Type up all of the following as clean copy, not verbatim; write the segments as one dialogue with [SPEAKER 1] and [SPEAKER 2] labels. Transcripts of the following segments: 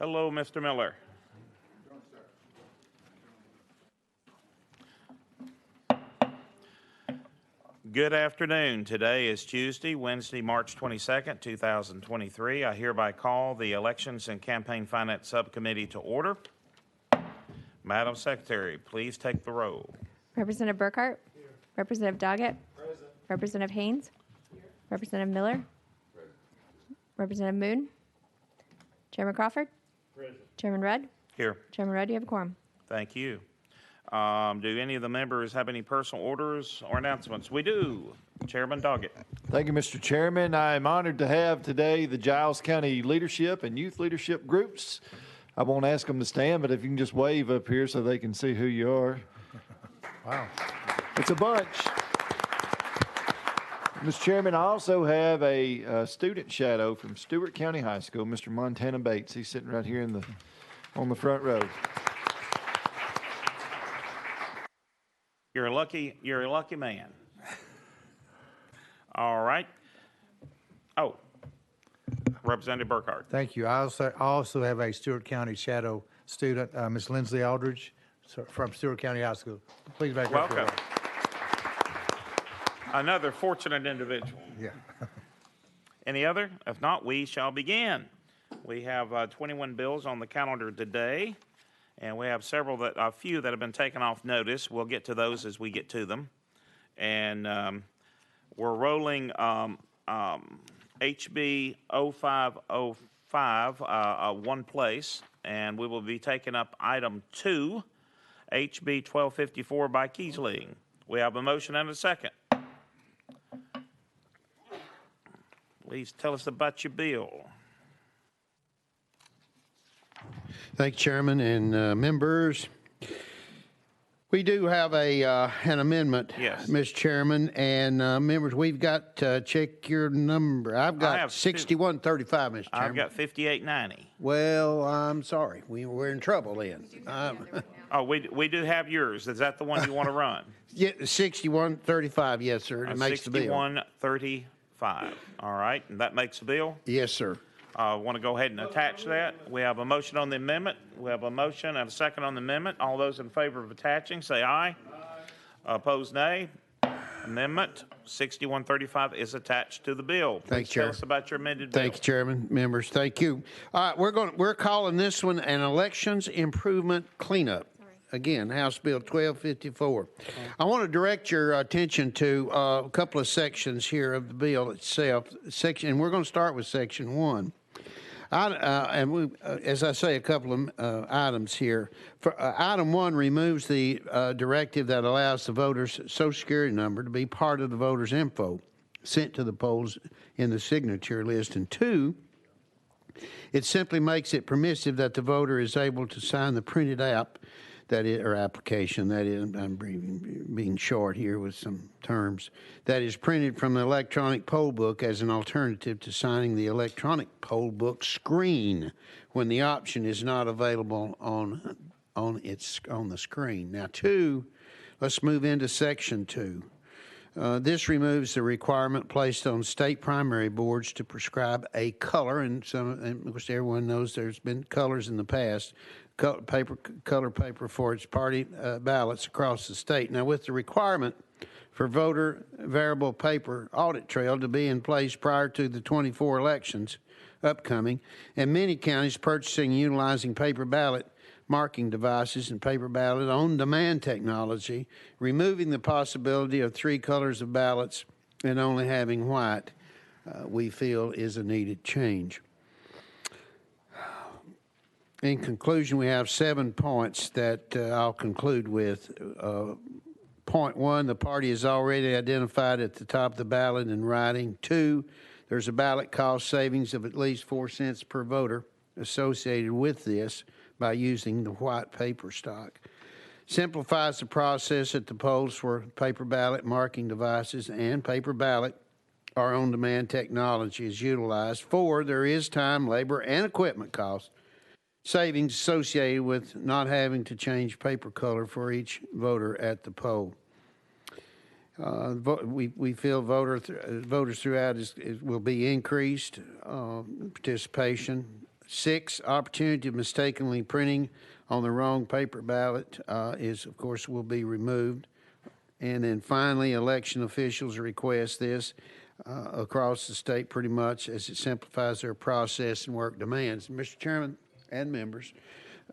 [SPEAKER 1] Hello, Mr. Miller. Good afternoon. Today is Tuesday, Wednesday, March 22nd, 2023. I hereby call the Elections and Campaign Finance Subcommittee to order. Madam Secretary, please take the roll.
[SPEAKER 2] Representative Burkhart. Here. Representative Doggett. Present. Representative Haynes. Here. Representative Miller. Present. Representative Moon. Chairman Crawford. Present. Chairman Rudd.
[SPEAKER 1] Here.
[SPEAKER 2] Chairman Rudd, you have a quorum.
[SPEAKER 1] Thank you. Do any of the members have any personal orders or announcements? We do. Chairman Doggett.
[SPEAKER 3] Thank you, Mr. Chairman. I am honored to have today the Giles County Leadership and Youth Leadership Groups. I won't ask them to stand, but if you can just wave up here so they can see who you are. Wow. It's a bunch. Mr. Chairman, I also have a student shadow from Stewart County High School, Mr. Montana Bates. He's sitting right here on the front row.
[SPEAKER 1] You're a lucky man. All right. Oh, Representative Burkhart.
[SPEAKER 4] Thank you. I also have a Stewart County shadow student, Ms. Lindsley Aldridge, from Stewart County High School. Please back up.
[SPEAKER 1] Welcome. Another fortunate individual.
[SPEAKER 4] Yeah.
[SPEAKER 1] Any other? If not, we shall begin. We have 21 bills on the calendar today. And we have a few that have been taken off notice. We'll get to those as we get to them. And we're rolling HB 0505 one place, and we will be taking up item 2, HB 1254 by Keesling. We have a motion and a second. Please tell us about your bill.
[SPEAKER 5] Thank you, Chairman and members. We do have an amendment,
[SPEAKER 1] yes,
[SPEAKER 5] Mr. Chairman, and members, we've got to check your number. I've got 6135, Mr. Chairman.
[SPEAKER 1] I've got 5890.
[SPEAKER 5] Well, I'm sorry. We're in trouble then.
[SPEAKER 1] Oh, we do have yours. Is that the one you want to run?
[SPEAKER 5] Yeah, 6135, yes, sir. It makes the bill.
[SPEAKER 1] 6135. All right, and that makes the bill?
[SPEAKER 5] Yes, sir.
[SPEAKER 1] I want to go ahead and attach that. We have a motion on the amendment. We have a motion and a second on the amendment. All those in favor of attaching, say aye. Aye. Opposed, nay. Amendment 6135 is attached to the bill.
[SPEAKER 5] Thank you,
[SPEAKER 1] Tell us about your amended bill.
[SPEAKER 5] Thank you, Chairman. Members, thank you. All right, we're calling this one an elections improvement cleanup. Again, House Bill 1254. I want to direct your attention to a couple of sections here of the bill itself. And we're going to start with Section 1. As I say, a couple of items here. Item 1 removes the directive that allows the voter's Social Security number to be part of the voter's info sent to the polls in the signature list. And 2, it simply makes it permissive that the voter is able to sign the printed application, that is, I'm being short here with some terms, that is printed from the electronic poll book as an alternative to signing the electronic poll book screen when the option is not available on the screen. Now, 2, let's move into Section 2. This removes the requirement placed on state primary boards to prescribe a color, and of course everyone knows there's been colors in the past, color paper for its party ballots across the state. Now, with the requirement for voter variable paper audit trail to be in place prior to the 24 elections upcoming, and many counties purchasing and utilizing paper ballot marking devices and paper ballot on-demand technology, removing the possibility of 3 colors of ballots and only having white, we feel is a needed change. In conclusion, we have 7 points that I'll conclude with. Point 1, the party is already identified at the top of the ballot in writing. 2, there's a ballot cost savings of at least 4 cents per voter associated with this by using the white paper stock. Simplifies the process at the polls for paper ballot marking devices and paper ballot or on-demand technology is utilized. 4, there is time, labor, and equipment costs savings associated with not having to change paper color for each voter at the poll. We feel voters throughout will be increased participation, 6, opportunity of mistakenly printing on the wrong paper ballot of course, will be removed. And then finally, election officials request this across the state pretty much as it simplifies their process and work demands. Mr. Chairman and members,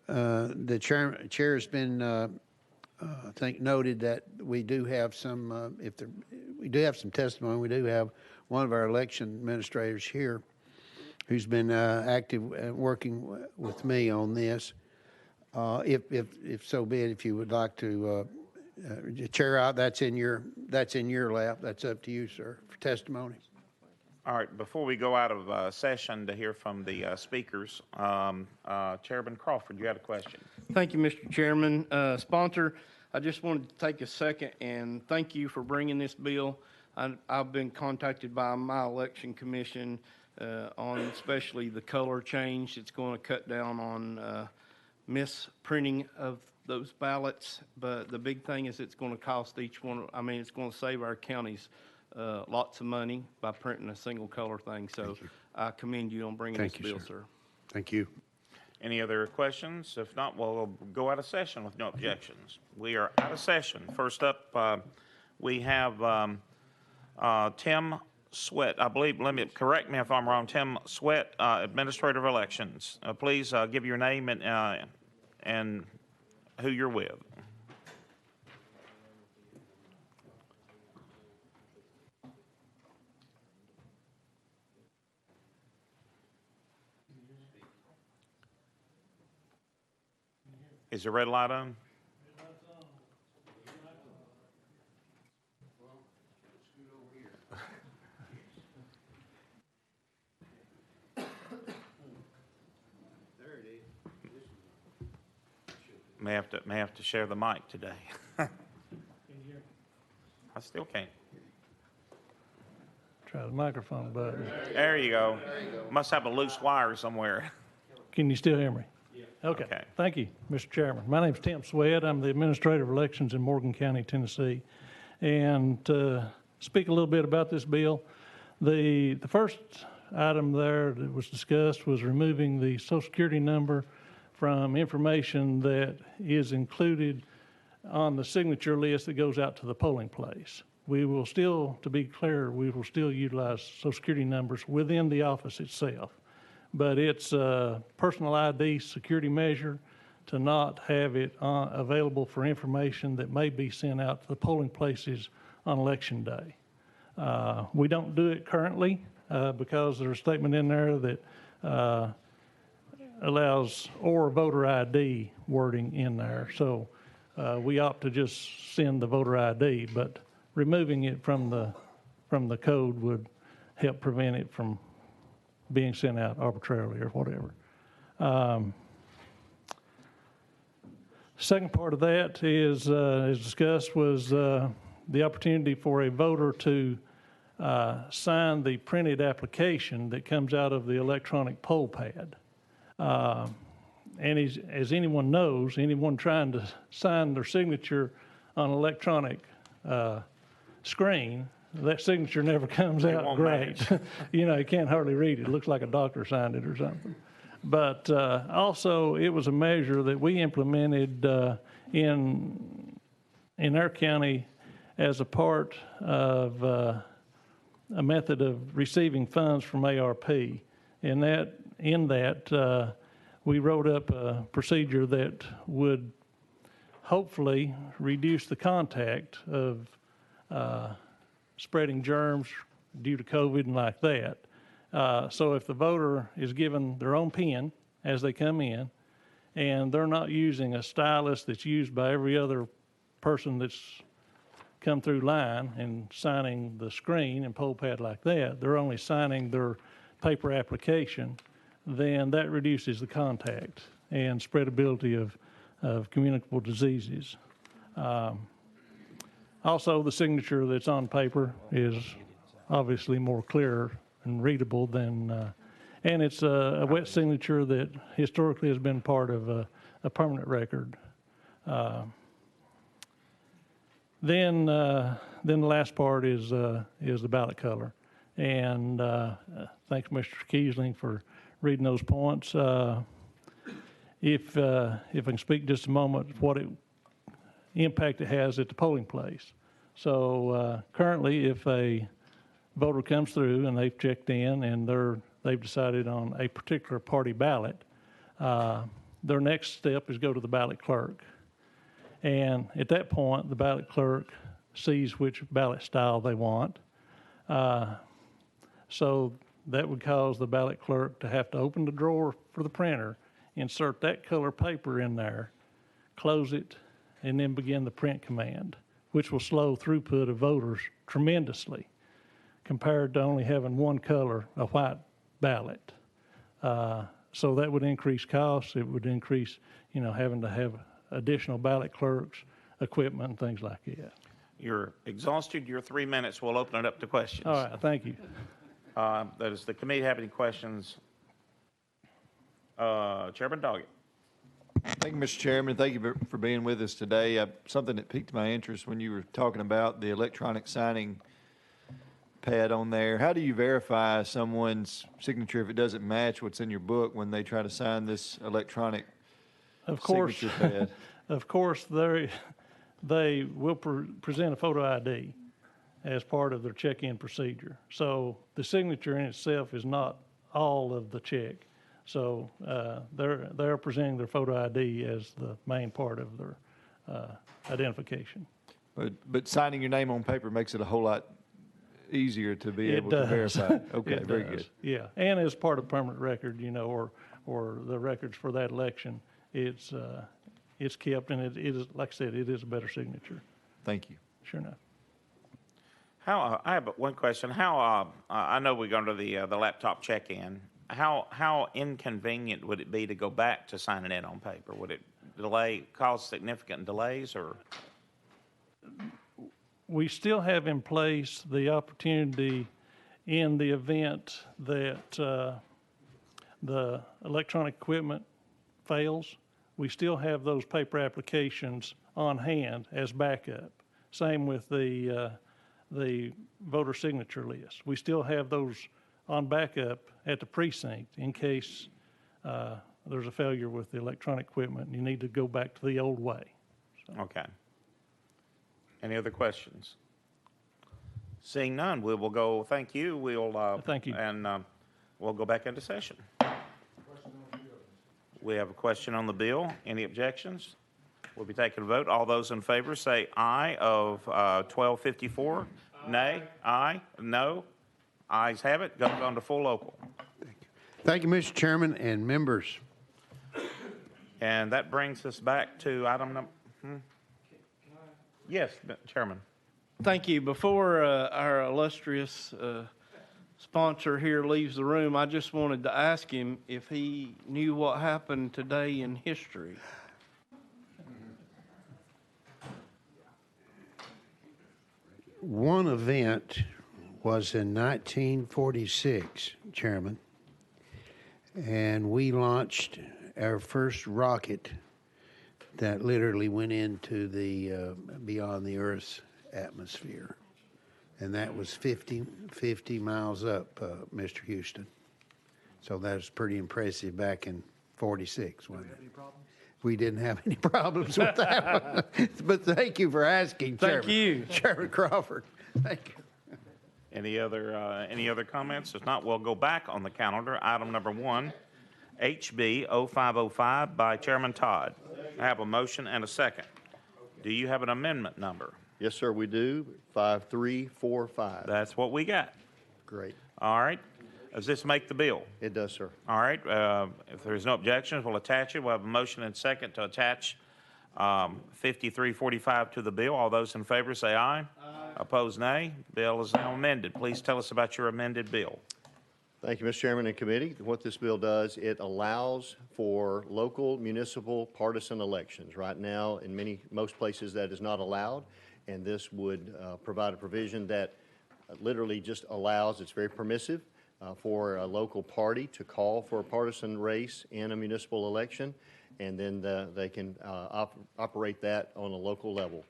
[SPEAKER 5] the chair has been, I think, noted that we do have some, we do have some testimony. We do have one of our election administrators here who's been active working with me on this. If so be it, if you would like to chair out, that's in your lap. That's up to you, sir, for testimony.
[SPEAKER 1] All right, before we go out of session to hear from the speakers, Chairman Crawford, you had a question.
[SPEAKER 6] Thank you, Mr. Chairman. Sponsor, I just wanted to take a second and thank you for bringing this bill. I've been contacted by my election commission on especially the color change. It's going to cut down on misprinting of those ballots, but the big thing is it's going to cost each one. I mean, it's going to save our counties lots of money by printing a single color thing. So I commend you on bringing this bill, sir.
[SPEAKER 5] Thank you.
[SPEAKER 1] Any other questions? If not, we'll go out of session with no objections. We are out of session. First up, we have Tim Sweat. I believe, correct me if I'm wrong, Tim Sweat, Administrator of Elections. Please give your name and who you're with. Is the red light on? May have to share the mic today. I still can't.
[SPEAKER 7] Try the microphone button.
[SPEAKER 1] There you go. Must have a loose wire somewhere.
[SPEAKER 7] Can you still hear me? Okay. Thank you, Mr. Chairman. My name's Tim Sweat. I'm the Administrator of Elections in Morgan County, Tennessee. And to speak a little bit about this bill, the first item there that was discussed was removing the Social Security number from information that is included on the signature list that goes out to the polling place. We will still, to be clear, we will still utilize Social Security numbers within the office itself. But it's a personal ID security measure to not have it available for information that may be sent out to the polling places on Election Day. We don't do it currently because there's a statement in there that allows or voter ID wording in there. So we opt to just send the voter ID, but removing it from the code would help prevent it from being sent out arbitrarily or whatever. Second part of that is, as discussed, was the opportunity for a voter to sign the printed application that comes out of the electronic poll pad. And as anyone knows, anyone trying to sign their signature on an electronic screen, that signature never comes out great. You know, you can't hardly read it. It looks like a doctor signed it or something. But also, it was a measure that we implemented in our county as a part of a method of receiving funds from ARP. And in that, we wrote up a procedure that would hopefully reduce the contact of spreading germs due to COVID and like that. So if the voter is given their own pen as they come in, and they're not using a stylus that's used by every other person that's come through line and signing the screen and poll pad like that, they're only signing their paper application, then that reduces the contact and spreadability of communicable diseases. Also, the signature that's on paper is obviously more clear and readable than, and it's a wet signature that historically has been part of a permanent record. Then the last part is the ballot color. And thanks, Mr. Kiesling, for reading those points. If I can speak just a moment, what impact it has at the polling place. So currently, if a voter comes through and they've checked in and they've decided on a particular party ballot, their next step is go to the ballot clerk. And at that point, the ballot clerk sees which ballot style they want. So that would cause the ballot clerk to have to open the drawer for the printer, insert that color paper in there, close it, and then begin the print command, which will slow throughput of voters tremendously compared to only having one color, a white ballot. So that would increase costs. It would increase, having to have additional ballot clerks, equipment, and things like that.
[SPEAKER 1] You're exhausted. Your 3 minutes. We'll open it up to questions.
[SPEAKER 7] All right, thank you.
[SPEAKER 1] Does the committee have any questions? Chairman Doggett.
[SPEAKER 3] Thank you, Mr. Chairman. Thank you for being with us today. Something that piqued my interest when you were talking about the electronic signing pad on there. How do you verify someone's signature if it doesn't match what's in your book when they try to sign this electronic signature pad?
[SPEAKER 7] Of course, they will present a photo ID as part of their check-in procedure. So the signature in itself is not all of the check. So they're presenting their photo ID as the main part of their identification.
[SPEAKER 3] But signing your name on paper makes it a whole lot easier to be
[SPEAKER 7] It
[SPEAKER 3] able
[SPEAKER 7] does.
[SPEAKER 3] to verify. Okay,
[SPEAKER 7] It
[SPEAKER 3] very
[SPEAKER 7] does.
[SPEAKER 3] good.
[SPEAKER 7] Yeah, and as part of permanent record, or the records for that election, it's kept, and it is, like I said, it is a better signature.
[SPEAKER 3] Thank you.
[SPEAKER 7] Sure enough.
[SPEAKER 1] I have one question. I know we're going to the laptop check-in. How inconvenient would it be to go back to signing it on paper? Would it cause significant delays, or?
[SPEAKER 7] We still have in place the opportunity in the event that the electronic equipment fails. We still have those paper applications on hand as backup. Same with the voter signature list. We still have those on backup at the precinct in case there's a failure with the electronic equipment and you need to go back to the old way.
[SPEAKER 1] Okay. Any other questions? Seeing none, we will go, thank you.
[SPEAKER 7] Thank you.
[SPEAKER 1] And we'll go back into session. We have a question on the bill. Any objections? We'll be taking a vote. All those in favor say aye of 1254. Nay? Aye? No? Ayes have it. Goes on to full local.
[SPEAKER 5] Thank you, Mr. Chairman and members.
[SPEAKER 1] And that brings us back to item number. Yes, Chairman.
[SPEAKER 6] Thank you. Before our illustrious sponsor here leaves the room, I just wanted to ask him if he knew what happened today in history.
[SPEAKER 5] One event was in 1946, Chairman, and we launched our first rocket that literally went into the beyond the Earth's atmosphere, and that was 50 miles up, Mr. Houston. So that was pretty impressive back in 46, wasn't it? We didn't have any problems with that one. But thank you for asking, Chairman.
[SPEAKER 6] Thank you.
[SPEAKER 5] Chairman Crawford. Thank you.
[SPEAKER 1] Any other comments? If not, we'll go back on the calendar. Item number 1, HB 0505 by Chairman Todd. I have a motion and a second. Do you have an amendment number?
[SPEAKER 8] Yes, sir, we do. 5345.
[SPEAKER 1] That's what we got.
[SPEAKER 8] Great.
[SPEAKER 1] All right. Does this make the bill?
[SPEAKER 8] It does, sir.
[SPEAKER 1] All right. If there's no objections, we'll attach it. We'll have a motion and second to attach 5345 to the bill. All those in favor say aye. Aye. Opposed, nay. Bill is now amended. Please tell us about your amended bill.
[SPEAKER 8] Thank you, Mr. Chairman and committee. What this bill does, it allows for local municipal partisan elections. Right now, in most places, that is not allowed, and this would provide a provision that literally just allows, it's very permissive, for a local party to call for a partisan race in a municipal election, and then they can operate that on a local level.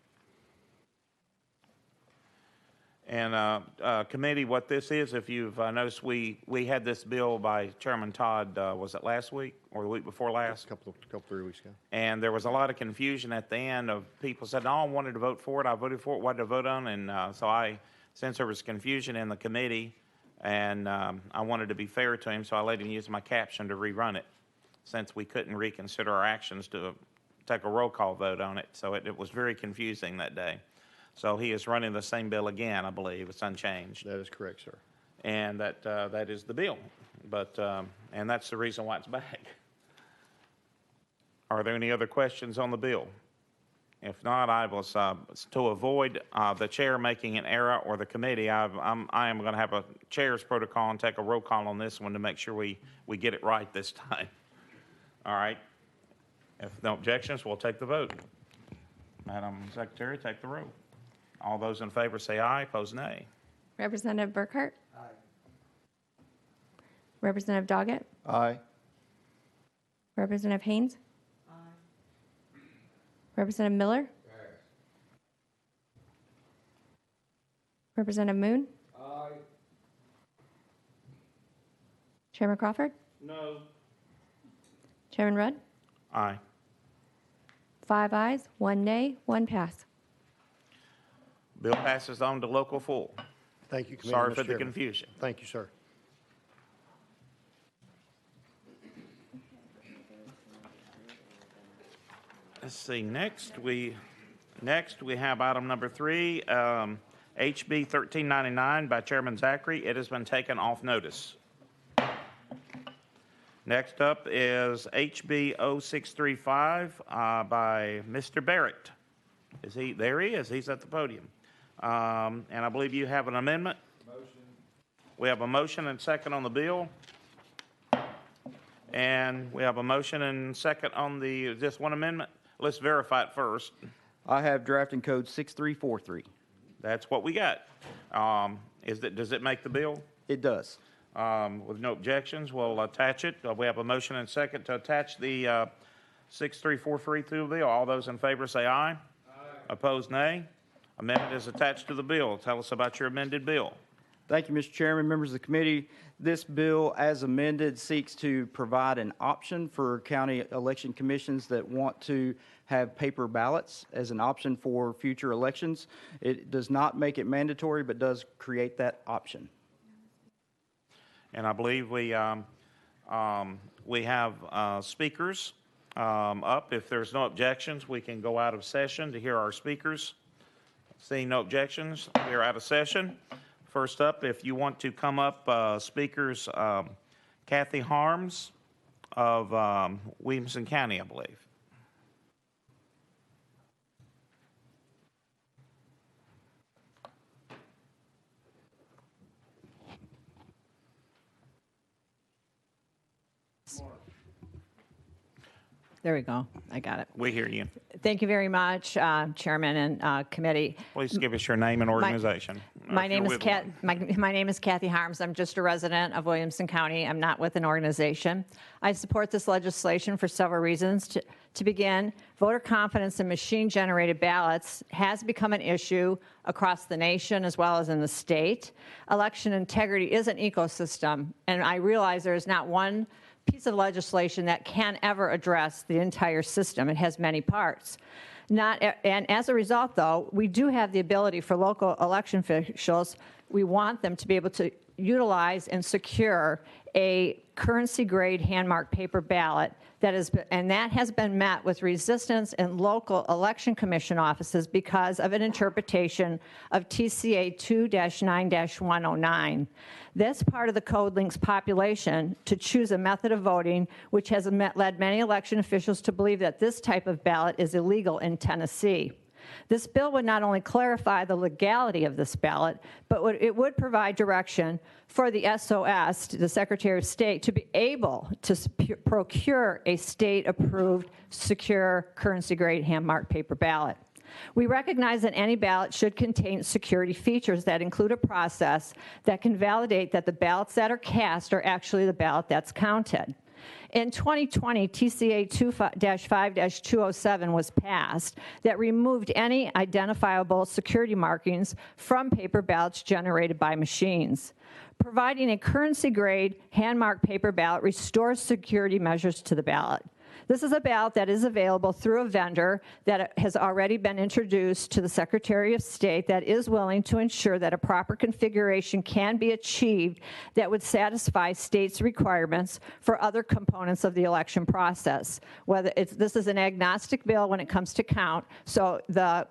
[SPEAKER 1] And committee, what this is, if you've noticed, we had this bill by Chairman Todd, was it last week or the week before last?
[SPEAKER 8] Couple, 3 weeks ago.
[SPEAKER 1] And there was a lot of confusion at the end of people said, no, I wanted to vote for it. I voted for it. What did I vote on? And since there was confusion in the committee, and I wanted to be fair to him, so I let him use my caption to rerun it, since we couldn't reconsider our actions to take a roll call vote on it. So it was very confusing that day. So he is running the same bill again, I believe. It's unchanged.
[SPEAKER 8] That is correct, sir.
[SPEAKER 1] And that is the bill. But, and that's the reason why it's back. Are there any other questions on the bill? If not, I was, to avoid the chair making an error or the committee, I am going to have a chair's protocol and take a roll call on this one to make sure we get it right this time. All right. If no objections, we'll take the vote. Madam Secretary, take the roll. All those in favor say aye, opposed nay.
[SPEAKER 2] Representative Burkhart? Aye. Representative Doggett?
[SPEAKER 3] Aye.
[SPEAKER 2] Representative Haynes? Aye. Representative Miller? Aye. Representative Moon? Aye. Chairman Crawford?
[SPEAKER 6] No.
[SPEAKER 2] Chairman Rudd?
[SPEAKER 1] Aye.
[SPEAKER 2] 5 ayes, 1 nay, 1 pass.
[SPEAKER 1] Bill passes on to local full.
[SPEAKER 8] Thank you, Committee.
[SPEAKER 1] Sorry
[SPEAKER 8] Mr.
[SPEAKER 1] for the
[SPEAKER 8] Chairman.
[SPEAKER 1] confusion.
[SPEAKER 8] Thank you, sir.
[SPEAKER 1] Let's see, next we have item number 3, HB 1399 by Chairman Zachary. It has been taken off notice. Next up is HB 0635 by Mr. Barrett. Is he? There he is. He's at the podium. And I believe you have an amendment. Motion. We have a motion and second on the bill. And we have a motion and second on this one amendment. Let's verify it first.
[SPEAKER 9] I have drafting code 6343.
[SPEAKER 1] That's what we got. Does it make the bill?
[SPEAKER 9] It does.
[SPEAKER 1] With no objections, we'll attach it. We have a motion and second to attach the 6343 to the bill. All those in favor say aye. Aye. Opposed, nay. Amendment is attached to the bill. Tell us about your amended bill.
[SPEAKER 9] Thank you, Mr. Chairman, members of the committee. This bill, as amended, seeks to provide an option for county election commissions that want to have paper ballots as an option for future elections. It does not make it mandatory, but does create that option.
[SPEAKER 1] And I believe we have speakers up. If there's no objections, we can go out of session to hear our speakers. Seeing no objections, we are out of session. First up, if you want to come up, speakers, Kathy Harms of Williamson County, I believe.
[SPEAKER 10] There we go. I got it.
[SPEAKER 1] We hear you.
[SPEAKER 10] Thank you very much, Chairman and committee.
[SPEAKER 1] Please give us your name and organization.
[SPEAKER 10] My name is Kathy Harms. I'm just a resident of Williamson County. I'm not with an organization. I support this legislation for several reasons. To begin, voter confidence in machine-generated ballots has become an issue across the nation as well as in the state. Election integrity is an ecosystem, and I realize there is not one piece of legislation that can ever address the entire system. It has many parts. And as a result, though, we do have the ability for local election officials, we want them to be able to utilize and secure a currency-grade hand-marked paper ballot that has been met with resistance in local election commission offices because of an interpretation of TCA 2-9-109. This part of the code links population to choose a method of voting, which has led many election officials to believe that this type of ballot is illegal in Tennessee. This bill would not only clarify the legality of this ballot, but it would provide direction for the SOS, the Secretary of State, to be able to procure a state-approved, secure, currency-grade hand-marked paper ballot. We recognize that any ballot should contain security features that include a process that can validate that the ballots that are cast are actually the ballot that's counted. In 2020, TCA 2-5-207 was passed that removed any identifiable security markings from paper ballots generated by machines. Providing a currency-grade hand-marked paper ballot restores security measures to the ballot. This is a ballot that is available through a vendor that has already been introduced to the Secretary of State that is willing to ensure that a proper configuration can be achieved that would satisfy state's requirements for other components of the election process. This is an agnostic bill when it comes to count, so the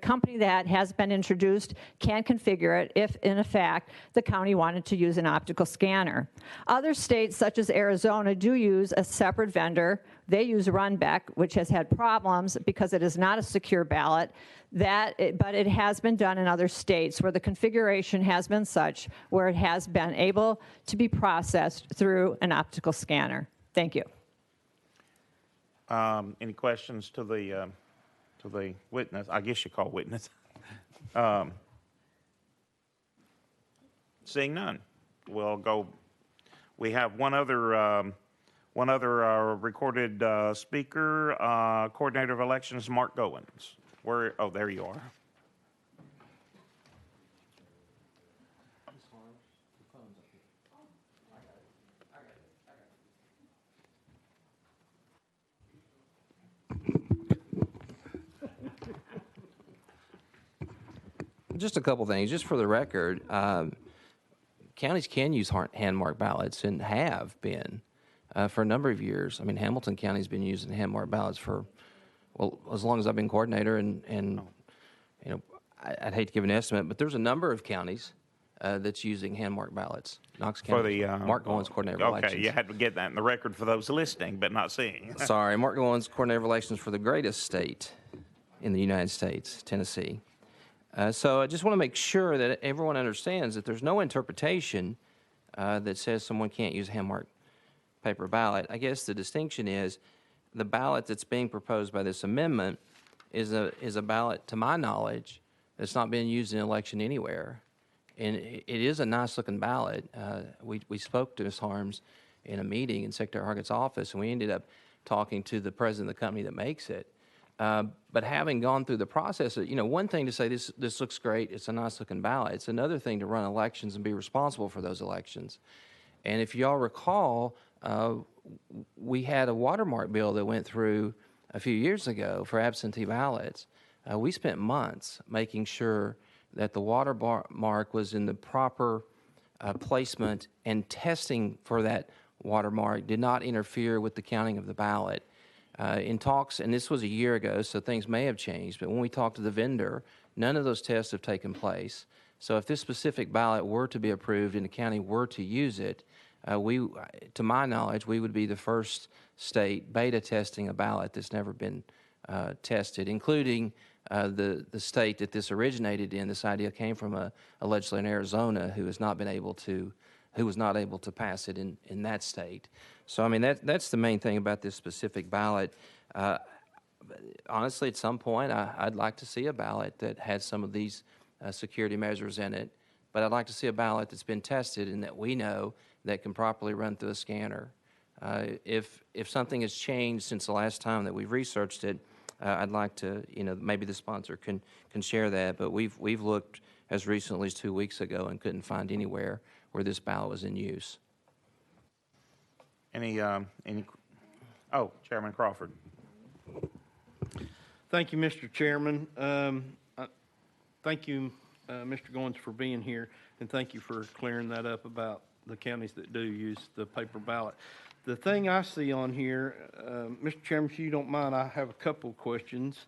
[SPEAKER 10] company that has been introduced can configure it if, in effect, the county wanted to use an optical scanner. Other states, such as Arizona, do use a separate vendor. They use Runback, which has had problems because it is not a secure ballot, but it has been done in other states where the configuration has been such where it has been able to be processed through an optical scanner. Thank you.
[SPEAKER 1] Any questions to the witness? I guess you call witness. Seeing none, we'll go. We have one other recorded speaker, Coordinator of Elections, Mark Goins. Oh, there you are.
[SPEAKER 11] Just a couple things, just for the record. Counties can use hand-marked ballots and have been for a number of years. I mean, Hamilton County's been using hand-marked ballots for, well, as long as I've been coordinator, and you know, I'd hate to give an estimate, but there's a number of counties that's using hand-marked ballots. Knox County.
[SPEAKER 1] For the
[SPEAKER 11] Mark Goins, coordinator of elections.
[SPEAKER 1] Okay, you had to get that in the record for those listening but not seeing.
[SPEAKER 11] Sorry, Mark Goins, coordinator of elections for the greatest state in the United States, Tennessee. So I just want to make sure that everyone understands that there's no interpretation that says someone can't use a hand-marked paper ballot. I guess the distinction is the ballot that's being proposed by this amendment is a ballot, to my knowledge, that's not being used in an election anywhere. And it is a nice-looking ballot. We spoke to Ms. Harms in a meeting in Secretary Hargett's office, and we ended up talking to the president of the company that makes it. But having gone through the process, you know, one thing to say this looks great, it's a nice-looking ballot. It's another thing to run elections and be responsible for those elections. And if y'all recall, we had a watermark bill that went through a few years ago for absentee ballots. We spent months making sure that the watermark was in the proper placement, and testing for that watermark did not interfere with the counting of the ballot. In talks, and this was a year ago, so things may have changed, but when we talked to the vendor, none of those tests have taken place. So if this specific ballot were to be approved and the county were to use it, to my knowledge, we would be the first state beta testing a ballot that's never been tested, including the state that this originated in. This idea came from a legislator in Arizona who was not able to pass it in that state. So I mean that's the main thing about this specific ballot. Honestly, at some point, I'd like to see a ballot that has some of these security measures in it, but I'd like to see a ballot that's been tested and that we know that can properly run through a scanner. If something has changed since the last time that we've researched it, I'd like to, you know, maybe the sponsor can share that. But we've looked as recently as 2 weeks ago and couldn't find anywhere where this ballot was in use.
[SPEAKER 1] Chairman Crawford.
[SPEAKER 6] Thank you, Mr. Chairman. Thank you, Mr. Goins, for being here, and thank you for clearing that up about the counties that do use the paper ballot. The thing I see on here, Mr. Chairman, if you don't mind, I have a couple of questions.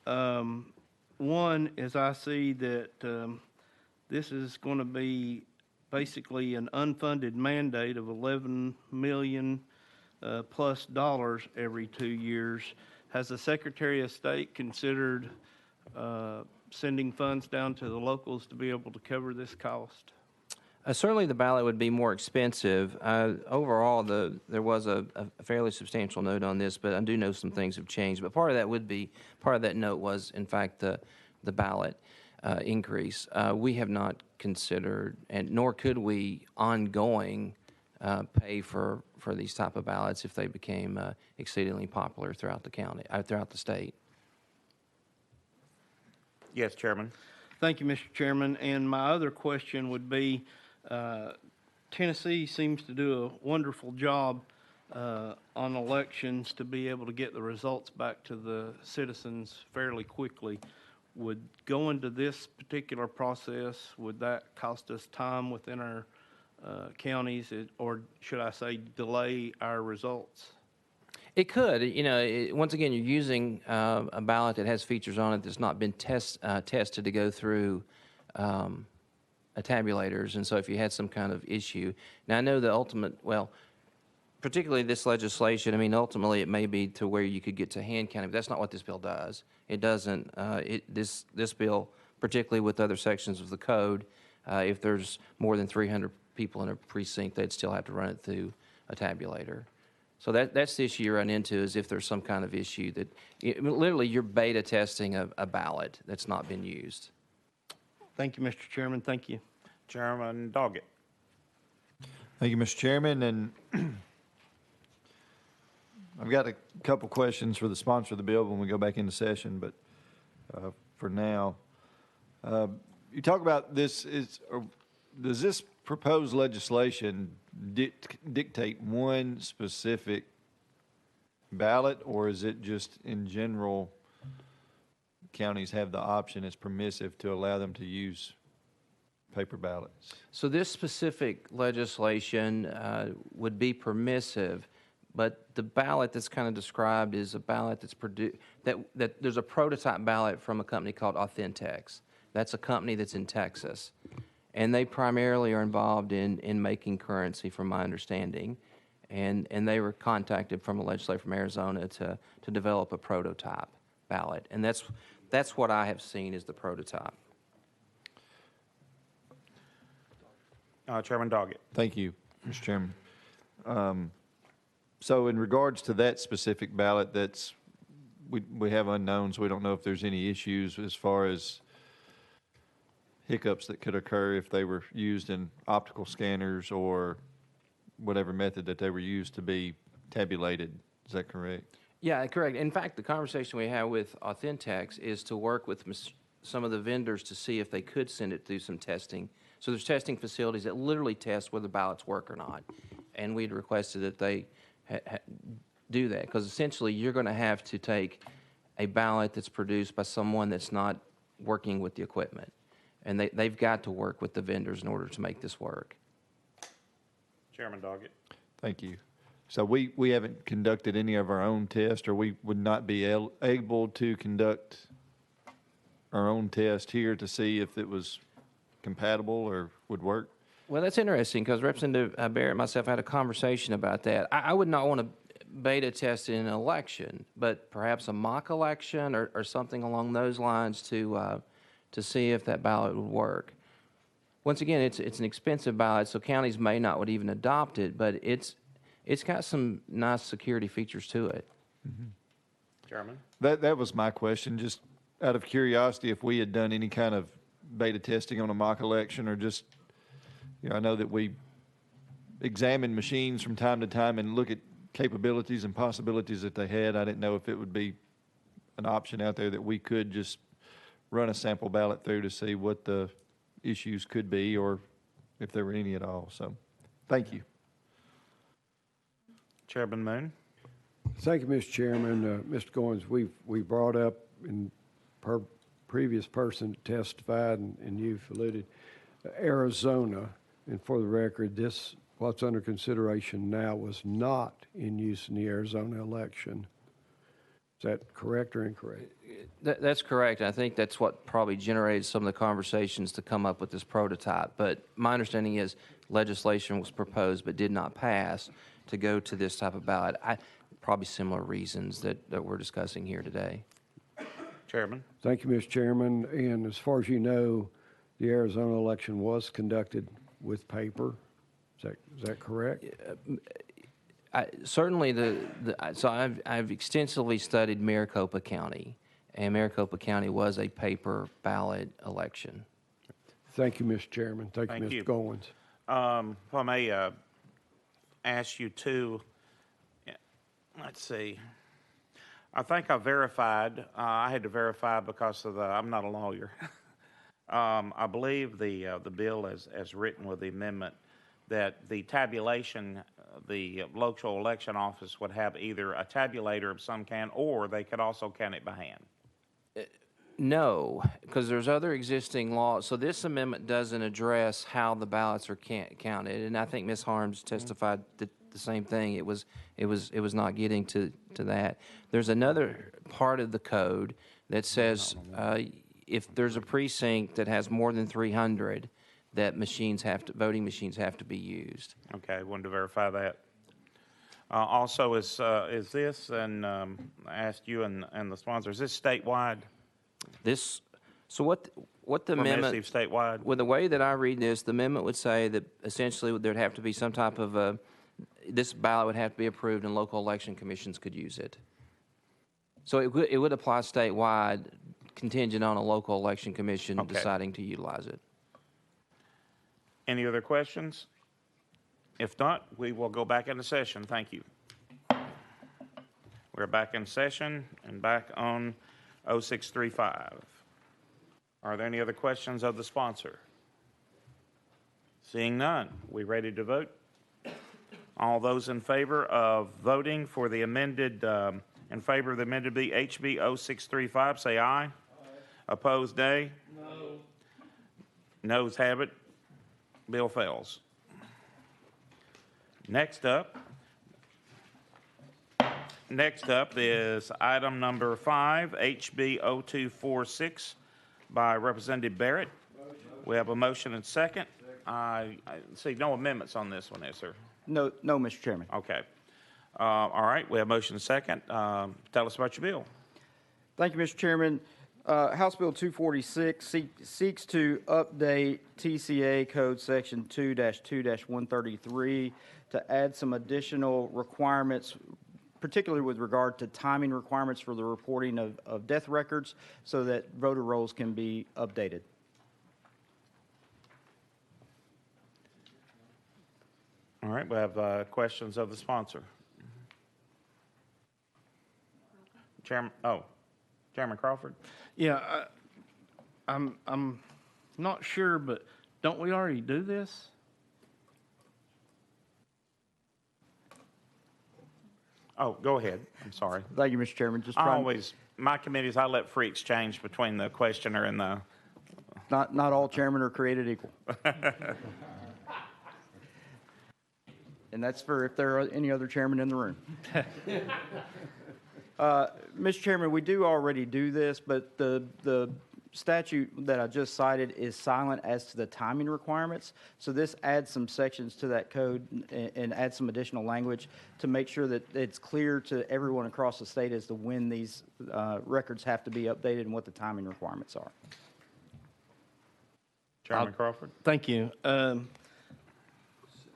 [SPEAKER 6] One is I see that this is going to be basically an unfunded mandate of $11 million plus every 2 years. Has the Secretary of State considered sending funds down to the locals to be able to cover this cost?
[SPEAKER 11] Certainly the ballot would be more expensive. Overall, there was a fairly substantial note on this, but I do know some things have changed. But part of that note was, in fact, the ballot increase. We have not considered, and nor could we, ongoing pay for these type of ballots if they became exceedingly popular throughout the county, throughout the state.
[SPEAKER 1] Yes, Chairman.
[SPEAKER 6] Thank you, Mr. Chairman. And my other question would be, Tennessee seems to do a wonderful job on elections to be able to get the results back to the citizens fairly quickly. Would going to this particular process, would that cost us time within our counties, or should I say delay our results?
[SPEAKER 11] It could. Once again, you're using a ballot that has features on it that's not been tested to go through tabulators. And so if you had some kind of issue. Now, I know the ultimate, well, particularly this legislation, I mean, ultimately it may be to where you could get to hand counting, but that's not what this bill does. It doesn't. This bill, particularly with other sections of the code, if there's more than 300 people in a precinct, they'd still have to run it through a tabulator. So that's the issue you run into, is if there's some kind of issue that, literally you're beta testing a ballot that's not been used.
[SPEAKER 6] Thank you, Mr. Chairman. Thank you.
[SPEAKER 1] Chairman Doggett.
[SPEAKER 3] Thank you, Mr. Chairman, and I've got a couple questions for the sponsor of the bill when we go back into session, but for now, you talk about this, does this proposed legislation dictate one specific ballot, or is it just in general counties have the option, it's permissive to allow them to use paper ballots?
[SPEAKER 11] So this specific legislation would be permissive, but the ballot that's kind of described is a ballot that's produced, that there's a prototype ballot from a company called Authentex. That's a company that's in Texas. And they primarily are involved in making currency, from my understanding. And they were contacted from a legislator from Arizona to develop a prototype ballot. And that's what I have seen as the prototype.
[SPEAKER 1] Chairman Doggett.
[SPEAKER 3] Thank you, Mr. Chairman. So in regards to that specific ballot, we have unknowns. We don't know if there's any issues as far as hiccups that could occur if they were used in optical scanners or whatever method that they were used to be tabulated. Is that correct?
[SPEAKER 11] Yeah, correct. In fact, the conversation we have with Authentex is to work with some of the vendors to see if they could send it through some testing. So there's testing facilities that literally test whether ballots work or not. And we'd requested that they do that, because essentially you're going to have to take a ballot that's produced by someone that's not working with the equipment. And they've got to work with the vendors in order to make this work.
[SPEAKER 1] Chairman Doggett.
[SPEAKER 3] Thank you. So we haven't conducted any of our own tests, or we would not be able to conduct our own test here to see if it was compatible or would work?
[SPEAKER 11] Well, that's interesting, because Representative Barrett and myself had a conversation about that. I would not want to beta test in an election, but perhaps a mock election or something along those lines to see if that ballot would work. Once again, it's an expensive ballot, so counties may not would even adopt it, but it's got some nice security features to it.
[SPEAKER 3] Mm-hmm.
[SPEAKER 1] Chairman.
[SPEAKER 3] That was my question, just out of curiosity, if we had done any kind of beta testing on a mock election, or just, I know that we examine machines from time to time and look at capabilities and possibilities that they had. I didn't know if it would be an option out there that we could just run a sample ballot through to see what the issues could be, or if there were any at all. So, thank you.
[SPEAKER 1] Chairman Moon.
[SPEAKER 12] Thank you, Mr. Chairman. Mr. Goins, we brought up, in previous person testified and you've alluded, Arizona, and for the record, what's under consideration now was not in use in the Arizona election. Is that correct or incorrect?
[SPEAKER 11] That's correct. I think that's what probably generated some of the conversations to come up with this prototype. But my understanding is legislation was proposed but did not pass to go to this type of ballot. Probably similar reasons that we're discussing here today.
[SPEAKER 1] Chairman.
[SPEAKER 12] Thank you, Mr. Chairman. And as far as you know, the Arizona election was conducted with paper. Is that correct?
[SPEAKER 11] Certainly, so I've extensively studied Maricopa County, and Maricopa County was a paper ballot election.
[SPEAKER 12] Thank you, Mr. Chairman. Thank you, Mr. Goins.
[SPEAKER 1] If I may ask you to, let's see. I think I verified, I had to verify because of I'm not a lawyer. I believe the bill as written with the amendment, that the tabulation, the local election office would have either a tabulator of some kind, or they could also count it by hand.
[SPEAKER 11] No, because there's other existing laws. So this amendment doesn't address how the ballots are counted, and I think Ms. Harms testified the same thing. It was not getting to that. There's another part of the code that says if there's a precinct that has more than 300, that voting machines have to be used.
[SPEAKER 1] Okay, wanted to verify that. Also, is this, and I asked you and the sponsor, is this statewide?
[SPEAKER 11] So what the amendment,
[SPEAKER 1] Permissive statewide?
[SPEAKER 11] with the way that I read this, the amendment would say that essentially there'd have to be some type of this ballot would have to be approved and local election commissions could use it. So it would apply statewide, contingent on a local election commission deciding to utilize it.
[SPEAKER 1] Any other questions? If not, we will go back into session. Thank you. We're back in session and back on 0635. Are there any other questions of the sponsor? Seeing none, we ready to vote? All those in favor of voting for the amended, in favor of the amended HB 0635, say aye. Aye. Opposed, nay? No. Noes have it. Bill fails. Next up is item number 5, HB 0246 by Representative Barrett. We have a motion and second. I see no amendments on this one, is there?
[SPEAKER 9] No, Mr. Chairman.
[SPEAKER 1] Okay. All right, we have motion and second. Tell us about your bill.
[SPEAKER 9] Thank you, Mr. Chairman. House Bill 246 seeks to update TCA Code Section 2-2-133 to add some additional requirements, particularly with regard to timing requirements for the reporting of death records so that voter rolls can be updated.
[SPEAKER 1] All right, we have questions of the sponsor. Chairman Crawford?
[SPEAKER 6] Yeah, I'm not sure, but don't we already do this?
[SPEAKER 1] Oh, go ahead. I'm sorry.
[SPEAKER 9] Thank you, Mr. Chairman. Just trying.
[SPEAKER 1] My committees, I let free exchange between the questioner and the.
[SPEAKER 9] Not all chairmen are created equal. And that's for if there are any other chairmen in the room. Mr. Chairman, we do already do this, but the statute that I just cited is silent as to the timing requirements. So this adds some sections to that code and adds some additional language to make sure that it's clear to everyone across the state as to when these records have to be updated and what the timing requirements are.
[SPEAKER 1] Chairman Crawford?
[SPEAKER 6] Thank you.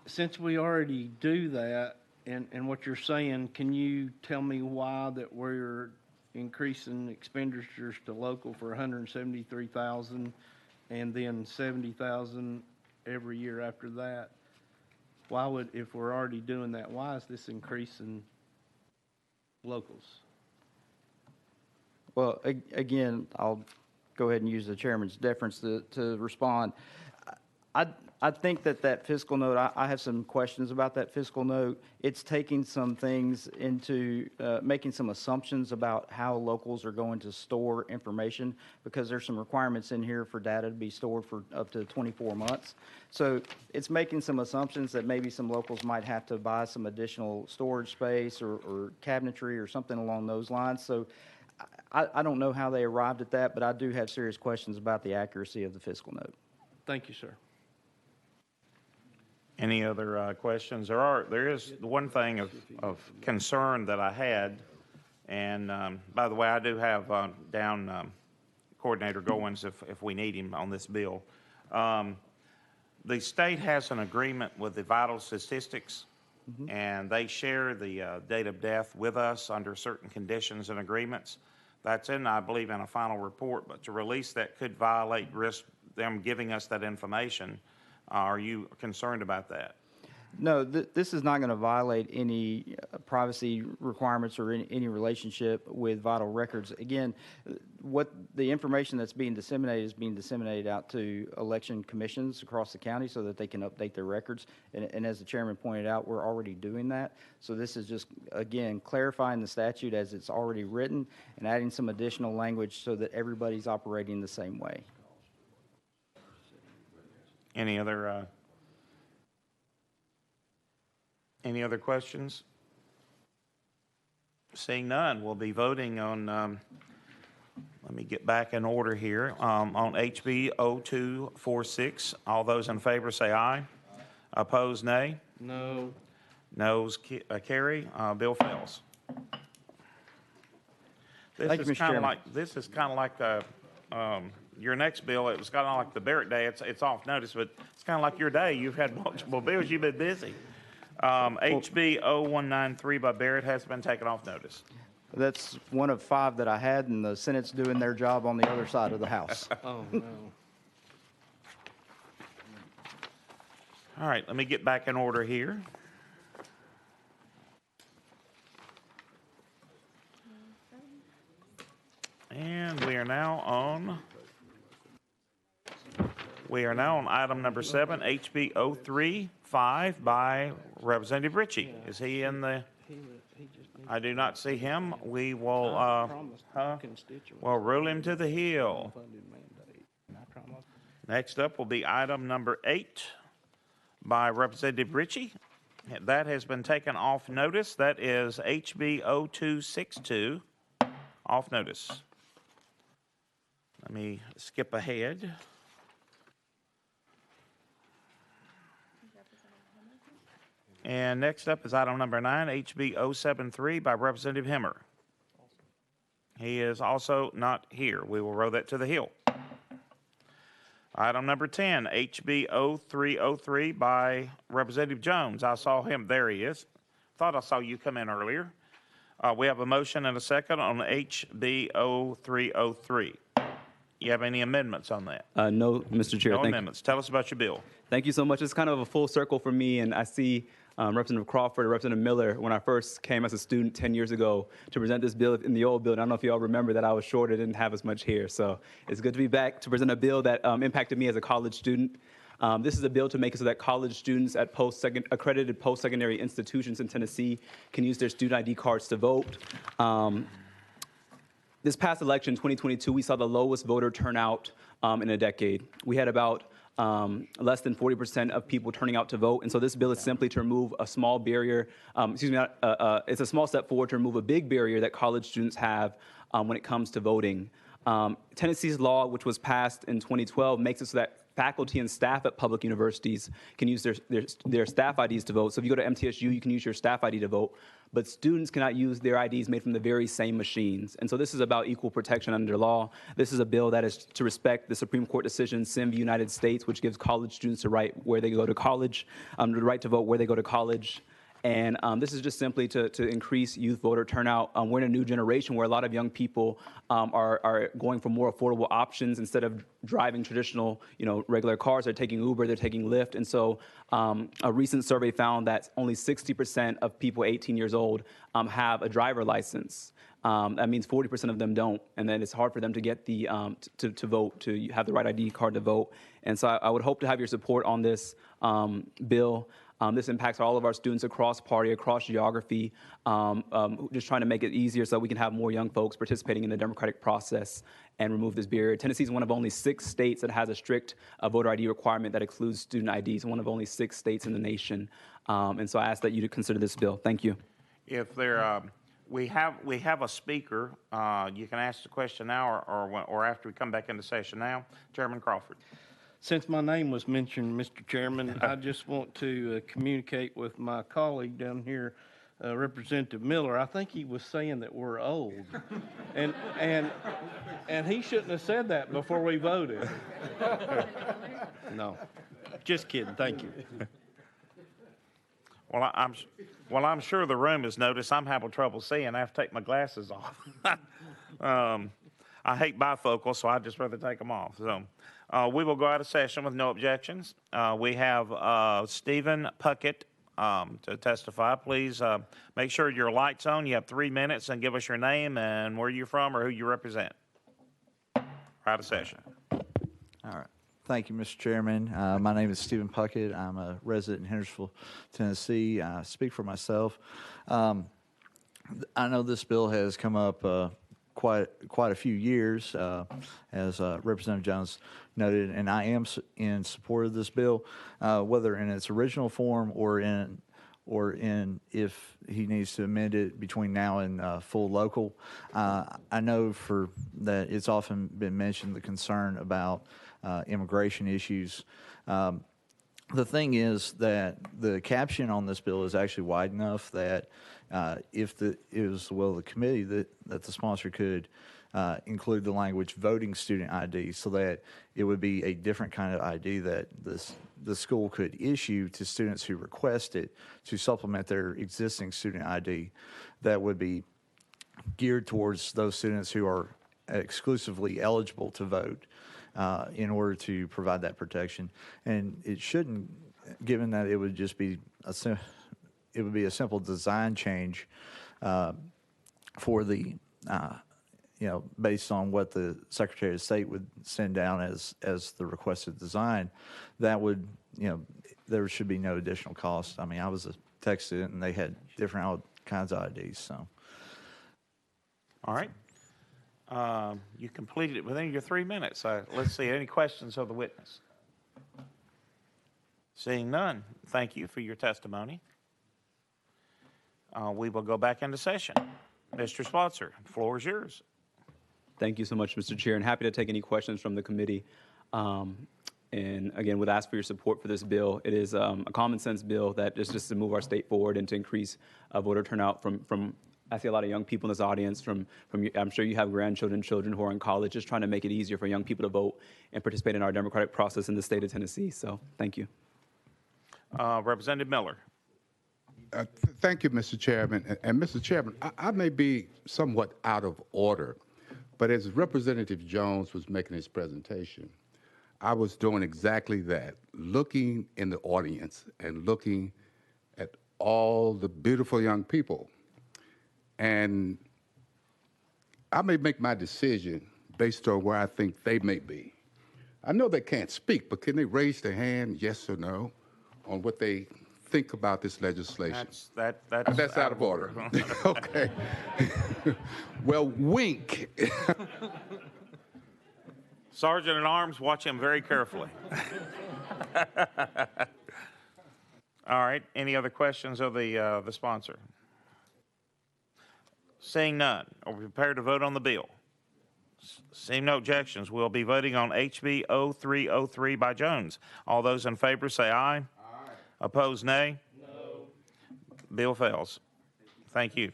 [SPEAKER 6] Since we already do that, and what you're saying, can you tell me why that we're increasing expenditures to local for $173,000 and then $70,000 every year after that? Why would, if we're already doing that, why is this increasing locals?
[SPEAKER 9] Well, again, I'll go ahead and use the chairman's deference to respond. I think that fiscal note, I have some questions about that fiscal note. It's taking some things into, making some assumptions about how locals are going to store information, because there's some requirements in here for data to be stored for up to 24 months. So it's making some assumptions that maybe some locals might have to buy some additional storage space or cabinetry or something along those lines. So I don't know how they arrived at that, but I do have serious questions about the accuracy of the fiscal note.
[SPEAKER 6] Thank you, sir.
[SPEAKER 1] Any other questions? There is one thing of concern that I had, and by the way, I do have down Coordinator Goins if we need him on this bill. The state has an agreement with the vital statistics, and they share the date of death with us under certain conditions and agreements. That's I believe, in a final report, but to release that could violate them giving us that information. Are you concerned about that?
[SPEAKER 9] No, this is not going to violate any privacy requirements or any relationship with vital records. Again, what the information that's being disseminated is being disseminated out to election commissions across the county so that they can update their records. And as the chairman pointed out, we're already doing that. So this is just, again, clarifying the statute as it's already written and adding some additional language so that everybody's operating the same way.
[SPEAKER 1] Any other questions? Seeing none, we'll be voting on, let me get back in order here, on HB 0246. All those in favor say aye. Opposed, nay.
[SPEAKER 6] No.
[SPEAKER 1] Noes carry. Bill fails.
[SPEAKER 9] Thank you, Mr. Chairman.
[SPEAKER 1] This is kind of like the, your next bill. It was kind of like the Barrett Day. It's off notice, but it's kind of like your day. You've had multiple bills. You've been busy. HB 0193 by Barrett has been taken off notice.
[SPEAKER 9] That's one of 5 that I had, and the Senate's doing their job on the other side of the House.
[SPEAKER 6] Oh, no.
[SPEAKER 1] All right, let me get back in order here. And we are now on item number 7, HB 035 by Representative Ritchie. Is he in the? I do not see him. We will we'll rule him to the hill. Next up will be item number 8 by Representative Ritchie. That has been taken off notice. That is HB 0262, off notice. Let me skip ahead. And next up is item number 9, HB 073 by Representative Hemmer. He is also not here. We will roll that to the hill. Item number 10, HB 0303 by Representative Jones. I saw him. There he is. Thought I saw you come in earlier. We have a motion and a second on HB 0303. You have any amendments on that?
[SPEAKER 13] No, Mr. Chair.
[SPEAKER 1] No amendments. Tell us about your bill.
[SPEAKER 13] Thank you so much. It's kind of a full circle for me, and I see Representative Crawford and Representative Miller when I first came as a student 10 years ago to present this bill in the old building. I don't know if you all remember that I was short. I didn't have as much hair. So it's good to be back to present a bill that impacted me as a college student. This is a bill to make it so that college students at accredited post-secondary institutions in Tennessee can use their student ID cards to vote. This past election, 2022, we saw the lowest voter turnout in a decade. We had about less than 40% of people turning out to vote. And so this bill is simply to remove a small barrier, it's a small step forward to remove a big barrier that college students have when it comes to voting. Tennessee's law, which was passed in 2012, makes it so that faculty and staff at public universities can use their staff IDs to vote. So if you go to MTSU, you can use your staff ID to vote, but students cannot use their IDs made from the very same machines. And so this is about equal protection under law. This is a bill that is to respect the Supreme Court decision, Sim v. United States, which gives college students the right where they go to college, the right to vote where they go to college. And this is just simply to increase youth voter turnout. We're in a new generation where a lot of young people are going for more affordable options instead of driving traditional, regular cars. They're taking Uber, they're taking Lyft. And so a recent survey found that only 60% of people 18 years old have a driver license. That means 40% of them don't, and then it's hard for them to get the to vote, to have the right ID card to vote. And so I would hope to have your support on this bill. This impacts all of our students across party, across geography, just trying to make it easier so that we can have more young folks participating in the democratic process and remove this barrier. Tennessee is one of only 6 states that has a strict voter ID requirement that includes student IDs, one of only 6 states in the nation. And so I ask that you to consider this bill. Thank you.
[SPEAKER 1] If there, we have a speaker. You can ask the question now or after we come back into session now. Chairman Crawford.
[SPEAKER 6] Since my name was mentioned, Mr. Chairman, I just want to communicate with my colleague down here, Representative Miller. I think he was saying that we're old, and he shouldn't have said that before we voted. No, just kidding. Thank you.
[SPEAKER 1] Well, I'm sure the room has noticed I'm having trouble seeing. I have to take my glasses off. I hate bifocals, so I'd just rather take them off. So. We will go out of session with no objections. We have Stephen Puckett to testify, please make sure your light's on. You have 3 minutes, and give us your name and where you're from or who you represent. Out of session.
[SPEAKER 14] All right. Thank you, Mr. Chairman. My name is Stephen Puckett. I'm a resident in Hendersonville, Tennessee. I speak for myself. I know this bill has come up quite a few years, as Representative Jones noted, and I am in support of this bill, whether in its original form or in if he needs to amend it between now and full local. I know that it's often been mentioned the concern about immigration issues. The thing is that the caption on this bill is actually wide enough that if it was the will of the committee that the sponsor could include the language voting student ID, so that it would be a different kind of ID that the school could issue to students who request it to supplement their existing student ID that would be geared towards those students who are exclusively eligible to vote in order to provide that protection. And it shouldn't, given that it would just be a simple design change for the based on what the Secretary of State would send down as the requested design, that would, there should be no additional cost. I mean, I was a tech student and they had different all kinds of IDs, so.
[SPEAKER 1] All right. You completed it within your 3 minutes. Let's see, any questions of the witness? Seeing none, thank you for your testimony. We will go back into session. Mr. Sponsor, the floor is yours.
[SPEAKER 13] Thank you so much, Mr. Chair, and happy to take any questions from the committee. And again, would ask for your support for this bill. It is a common sense bill that is just to move our state forward and to increase voter turnout from I see a lot of young people in this audience from I'm sure you have grandchildren, children who are in college, just trying to make it easier for young people to vote and participate in our democratic process in the state of Tennessee. So thank you.
[SPEAKER 1] Representative Miller.
[SPEAKER 15] Thank you, Mr. Chairman. And Mr. Chairman, I may be somewhat out of order, but as Representative Jones was making his presentation, I was doing exactly that, looking in the audience and looking at all the beautiful young people. And I may make my decision based on where I think they may be. I know they can't speak, but can they raise their hand, yes or no, on what they think about this legislation? That's out of order. Okay. Well, wink.
[SPEAKER 1] Sergeant at Arms, watch him very carefully. All right. Any other questions of the sponsor? Seeing none, are we prepared to vote on the bill? Seeing no objections, we'll be voting on HB 0303 by Jones. All those in favor say aye. Aye. Opposed, nay? No. Bill fails. Thank you.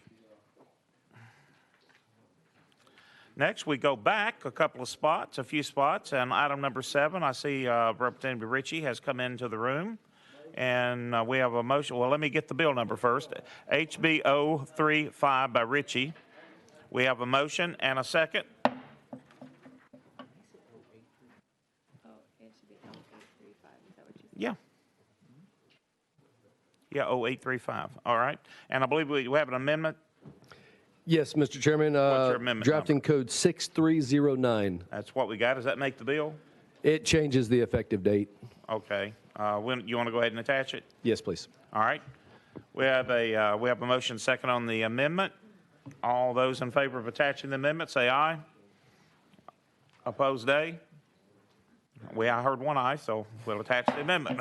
[SPEAKER 1] Next, we go back a few spots, and item number 7, I see Representative Ritchie has come into the room, and we have a motion. Well, let me get the bill number first. HB 035 by Ritchie. We have a motion and a second. Yeah. Yeah, 0835. All right. And I believe we have an amendment.
[SPEAKER 16] Yes, Mr. Chairman.
[SPEAKER 1] What's your amendment
[SPEAKER 16] drafting
[SPEAKER 1] number?
[SPEAKER 16] code 6309.
[SPEAKER 1] That's what we got. Does that make the bill?
[SPEAKER 16] It changes the effective date.
[SPEAKER 1] Okay. You want to go ahead and attach it?
[SPEAKER 16] Yes, please.
[SPEAKER 1] All right. We have a motion second on the amendment. All those in favor of attaching the amendment say aye. Opposed, nay? I heard one aye, so we'll attach the amendment.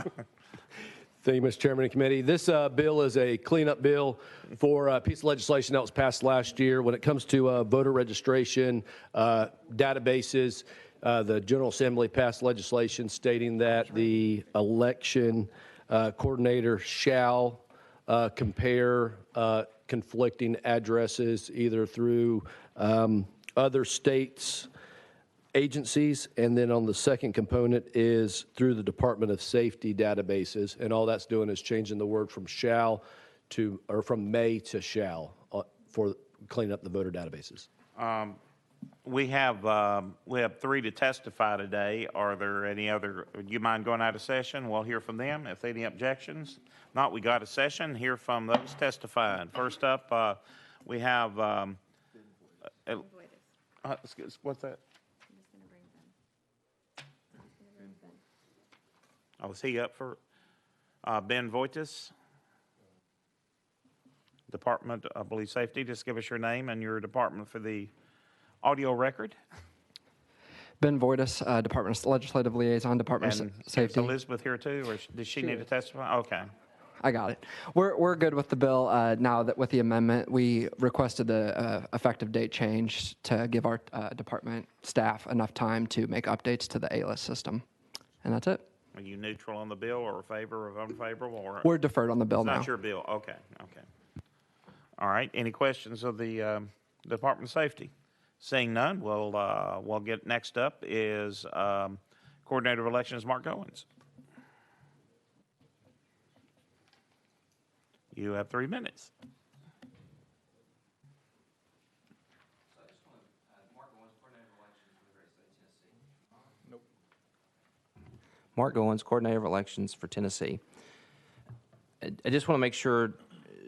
[SPEAKER 16] Thank you, Mr. Chairman and committee. This bill is a cleanup bill for a piece of legislation that was passed last year. When it comes to voter registration databases, the General Assembly passed legislation stating that the election coordinator shall compare conflicting addresses either through other states' agencies, and then on the second component is through the Department of Safety databases, and all that's doing is changing the word from shall to, or from may to shall for cleaning up the voter databases.
[SPEAKER 1] we have three to testify today. Are there any other, do you mind going out of session? We'll hear from them if any objections. Not, we got a session, hear from those testifying. First up, we have, what's that? Oh, is he up for, Ben Voitis? Department, I believe, Safety. Just give us your name and your department for the audio record.
[SPEAKER 17] Ben Voitis, Department of Legislative Liaison, Department of Safety.
[SPEAKER 1] Is Elizabeth here too, or does she need to testify? Okay.
[SPEAKER 17] I got it. We're good with the bill now that with the amendment, we requested the effective date change to give our department staff enough time to make updates to the A-list system. And that's it.
[SPEAKER 1] Are you neutral on the bill or favor or unfavorable? Or
[SPEAKER 17] We're deferred on the bill
[SPEAKER 1] it's
[SPEAKER 17] now.
[SPEAKER 1] not your bill. Okay. Okay. All right. Any questions of the Department of Safety? Seeing none, we'll get next up is Coordinator of Elections, Mark Owens. You have 3 minutes.
[SPEAKER 11] Mark Owens, Coordinator of Elections for Tennessee. I just want to make sure,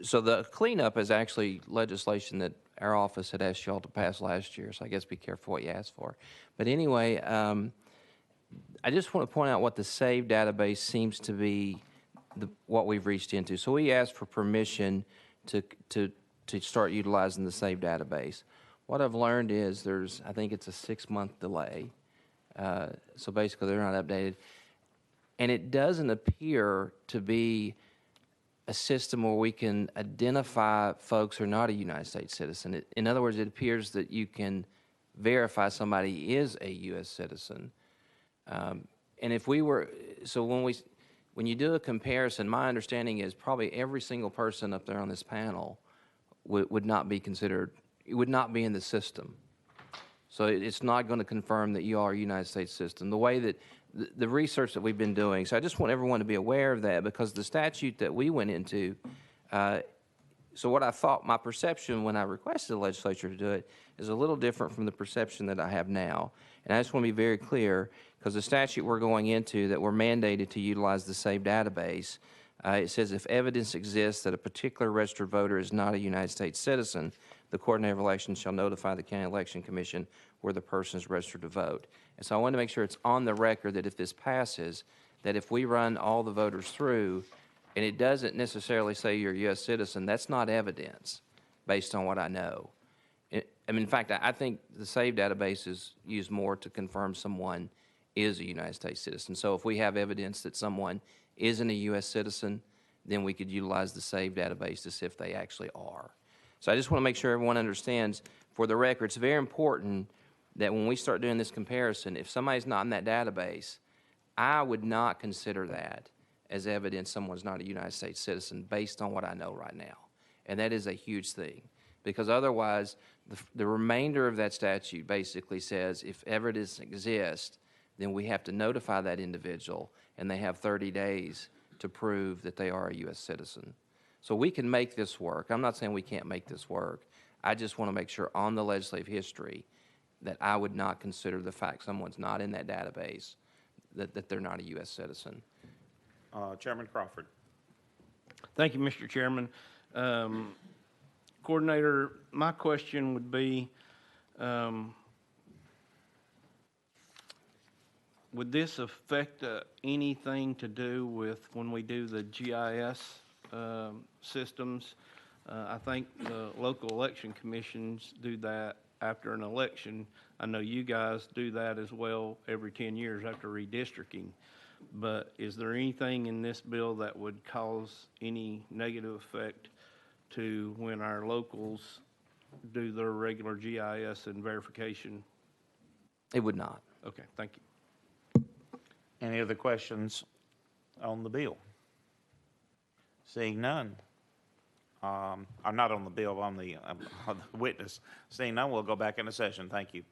[SPEAKER 11] so the cleanup is actually legislation that our office had asked y'all to pass last year, so I guess be careful what you ask for. But anyway, I just want to point out what the SAVE database seems to be, what we've reached into. So we asked for permission to start utilizing the SAVE database. What I've learned is I think it's a 6-month delay. So basically they're not updated. And it doesn't appear to be a system where we can identify folks who are not a United States citizen. In other words, it appears that you can verify somebody is a U.S. citizen. And if we were, so when you do a comparison, my understanding is probably every single person up there on this panel would not be considered, it would not be in the system. So it's not going to confirm that you are a United States citizen. The way that the research that we've been doing, so I just want everyone to be aware of that, because the statute that we went into, so what I thought, my perception when I requested the legislature to do it is a little different from the perception that I have now. And I just want to be very clear, because the statute we're going into that we're mandated to utilize the SAVE database, it says if evidence exists that a particular registered voter is not a United States citizen, the Coordinator of Elections shall notify the County Election Commission where the person is registered to vote. And so I want to make sure it's on the record that if this passes, that if we run all the voters through and it doesn't necessarily say you're a U.S. citizen, that's not evidence based on what I know. In fact, I think the SAVE database is used more to confirm someone is a United States citizen. So if we have evidence that someone isn't a U.S. citizen, then we could utilize the SAVE database to see if they actually are. So I just want to make sure everyone understands, for the record, it's very important that when we start doing this comparison, if somebody's not in that database, I would not consider that as evidence someone's not a United States citizen based on what I know right now. And that is a huge thing, because otherwise the remainder of that statute basically says if evidence exists, then we have to notify that individual and they have 30 days to prove that they are a U.S. citizen. So we can make this work. I'm not saying we can't make this work. I just want to make sure on the legislative history that I would not consider the fact someone's not in that database that they're not a U.S. citizen.
[SPEAKER 1] Chairman Crawford.
[SPEAKER 6] Thank you, Mr. Chairman. Coordinator, my question would be, would this affect anything to do with when we do the GIS systems? I think the local election commissions do that after an election. I know you guys do that as well every 10 years after redistricting. But is there anything in this bill that would cause any negative effect to when our locals do their regular GIS and verification?
[SPEAKER 11] It would not.
[SPEAKER 6] Okay, thank you.
[SPEAKER 1] Any other questions on the bill? Seeing none. I'm not on the bill, on the witness. Seeing none, we'll go back into session. Thank you.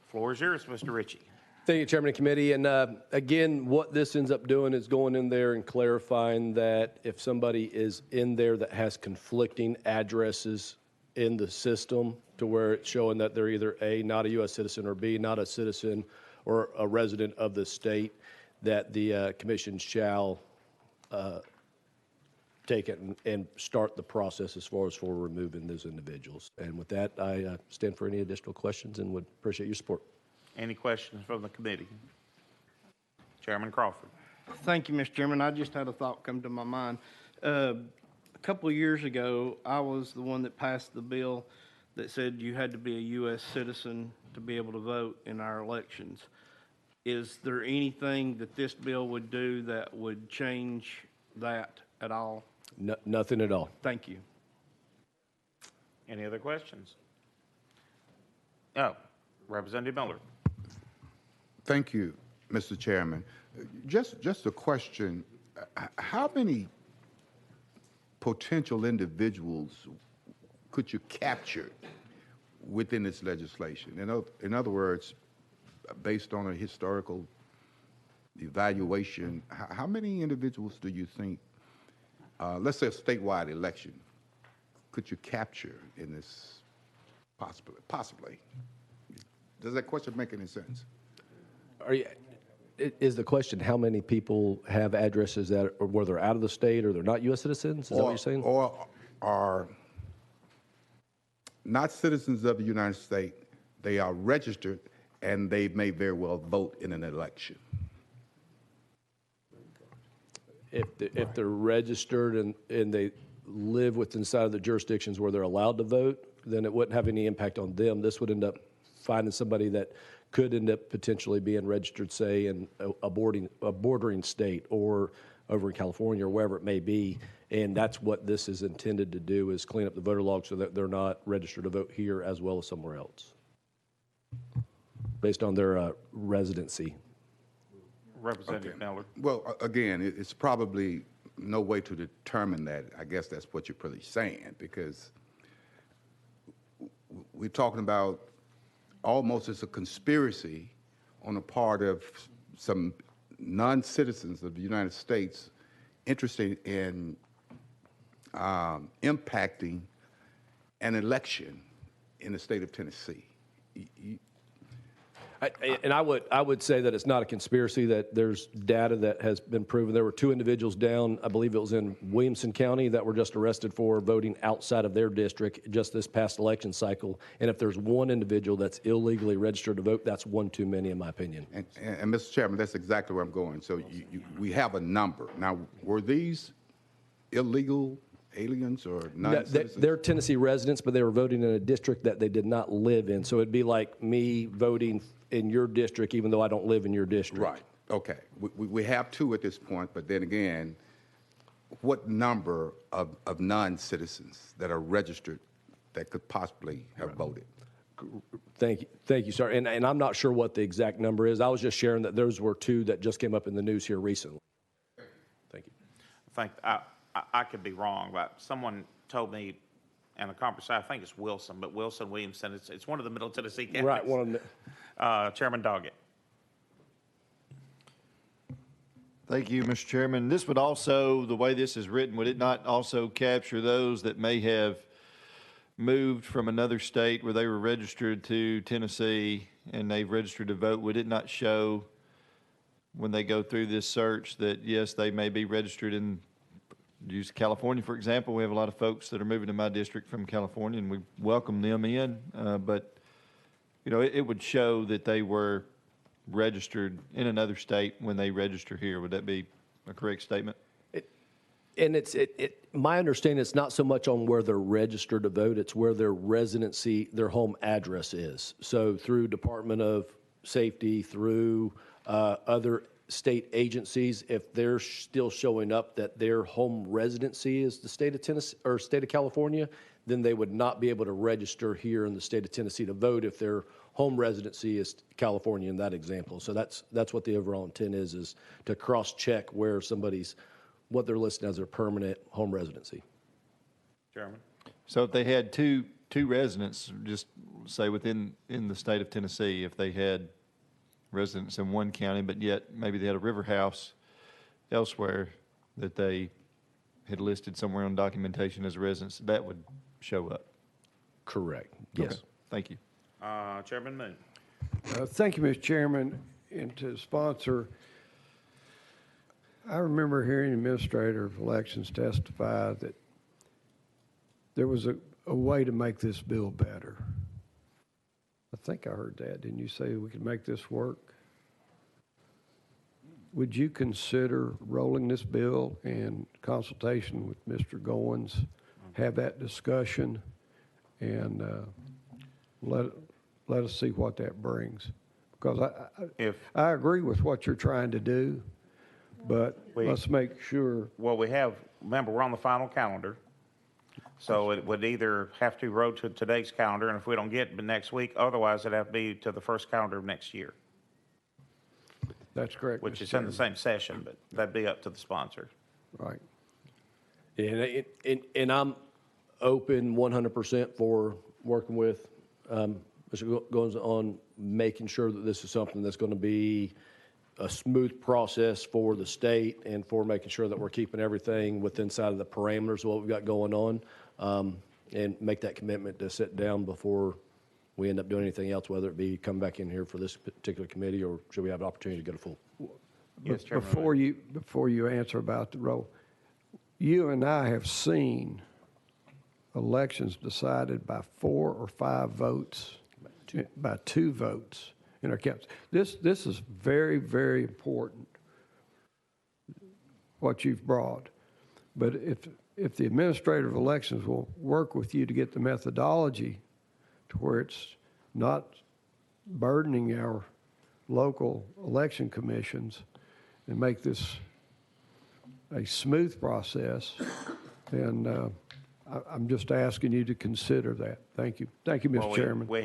[SPEAKER 1] Floor is yours, Mr. Ritchie.
[SPEAKER 16] Thank you, Chairman of Committee. And again, what this ends up doing is going in there and clarifying that if somebody is in there that has conflicting addresses in the system to where it's showing that they're either A, not a U.S. citizen, or B, not a citizen or a resident of the state, that the commission shall take it and start the process as far as for removing those individuals. And with that, I stand for any additional questions and would appreciate your support.
[SPEAKER 1] Any questions from the committee? Chairman Crawford.
[SPEAKER 6] Thank you, Mr. Chairman. I just had a thought come to my mind. A couple of years ago, I was the one that passed the bill that said you had to be a U.S. citizen to be able to vote in our elections. Is there anything that this bill would do that would change that at all?
[SPEAKER 16] No, nothing at all.
[SPEAKER 6] Thank you.
[SPEAKER 1] Any other questions? Oh, Representative Miller.
[SPEAKER 15] Thank you, Mr. Chairman. Just a question. How many potential individuals could you capture within this legislation? In other words, based on a historical evaluation, how many individuals do you think, let's say a statewide election, could you capture in this possibly? Does that question make any sense?
[SPEAKER 16] Is the question how many people have addresses that, or where they're out of the state or they're not U.S. citizens? Is that what you're saying?
[SPEAKER 15] Or are not citizens of the United States, they are registered, and they may very well vote in an election.
[SPEAKER 16] If they're registered and they live within inside of the jurisdictions where they're allowed to vote, then it wouldn't have any impact on them. This would end up finding somebody that could end up potentially being registered, say, in a bordering state or over in California or wherever it may be. And that's what this is intended to do, is clean up the voter log so that they're not registered to vote here as well as somewhere else, based on their residency.
[SPEAKER 1] Representative Miller.
[SPEAKER 15] Well, again, it's probably no way to determine that. I guess that's what you're probably saying, because we're talking about almost as a conspiracy on the part of some non-citizens of the United States interested in impacting an election in the state of Tennessee.
[SPEAKER 16] I would say that it's not a conspiracy, that there's data that has been proven. There were 2 individuals down, I believe it was in Williamson County, that were just arrested for voting outside of their district just this past election cycle. And if there's 1 individual that's illegally registered to vote, that's 1 too many, in my opinion.
[SPEAKER 15] And Mr. Chairman, that's exactly where I'm going. So we have a number. Now, were these illegal aliens or non-citizens?
[SPEAKER 16] They're Tennessee residents, but they were voting in a district that they did not live in. So it'd be like me voting in your district, even though I don't live in your district.
[SPEAKER 15] Right. Okay. We have 2 at this point, but then again, what number of non-citizens that are registered that could possibly have voted?
[SPEAKER 16] Thank you, sir. And I'm not sure what the exact number is. I was just sharing that those were 2 that just came up in the news here recently. Thank you.
[SPEAKER 1] I could be wrong, but someone told me in a conversation, I think it's Wilson, but Wilson, Williamson, it's one of the Middle Tennessee counties.
[SPEAKER 16] Right, one of them.
[SPEAKER 1] Chairman Doggett.
[SPEAKER 3] Thank you, Mr. Chairman. This would also, the way this is written, would it not also capture those that may have moved from another state where they were registered to Tennessee and they've registered to vote? Would it not show when they go through this search that, yes, they may be registered in, use California, for example? We have a lot of folks that are moving to my district from California, and we welcome them in, but you know, it would show that they were registered in another state when they register here. Would that be a correct statement?
[SPEAKER 16] My understanding, it's not so much on where they're registered to vote, it's where their residency, their home address is. So through Department of Safety, through other state agencies, if they're still showing up that their home residency is the state of Tennessee or state of California, then they would not be able to register here in the state of Tennessee to vote if their home residency is California in that example. So that's what the overall intent is to cross-check where somebody's, what they're listed as their permanent home residency.
[SPEAKER 1] Chairman.
[SPEAKER 3] So if they had two residents, just say in the state of Tennessee, if they had residents in one county, but yet maybe they had a river house elsewhere that they had listed somewhere on documentation as a residence, that would show up.
[SPEAKER 16] Correct, yes.
[SPEAKER 3] Okay. Thank you.
[SPEAKER 1] Chairman Moon.
[SPEAKER 12] Thank you, Mr. Chairman. And to sponsor, I remember hearing the Administrator of Elections testify that there was a way to make this bill better. I think I heard that. Didn't you say we could make this work? Would you consider rolling this bill in consultation with Mr. Goins, have that discussion, and let us see what that brings? Because I agree with what you're trying to do, but let's make sure.
[SPEAKER 1] Well, remember, we're on the final calendar. So it would either have to roll to today's calendar, and if we don't get it next week, otherwise it'd have to be to the first calendar of next year.
[SPEAKER 12] That's correct.
[SPEAKER 1] Which
[SPEAKER 12] Mr.
[SPEAKER 1] is in
[SPEAKER 12] Chairman.
[SPEAKER 1] the same session, but that'd be up to the sponsor.
[SPEAKER 12] Right.
[SPEAKER 16] And I'm open 100% for working with Mr. Goins on making sure that this is something that's going to be a smooth process for the state and for making sure that we're keeping everything within inside of the parameters of what we've got going on, and make that commitment to sit down before we end up doing anything else, whether it be come back in here for this particular committee or should we have an opportunity to go to full.
[SPEAKER 1] Yes, Chairman.
[SPEAKER 12] Before you answer about the role, you and I have seen elections decided by 4 or 5 votes, by 2 votes in our counties. This is very, very important, what you've brought. But if the Administrator of Elections will work with you to get the methodology to where it's not burdening our local election commissions and make this a smooth process, then I'm just asking you to consider that. Thank you. Thank you, Mr.
[SPEAKER 1] Well,
[SPEAKER 12] Chairman.
[SPEAKER 1] We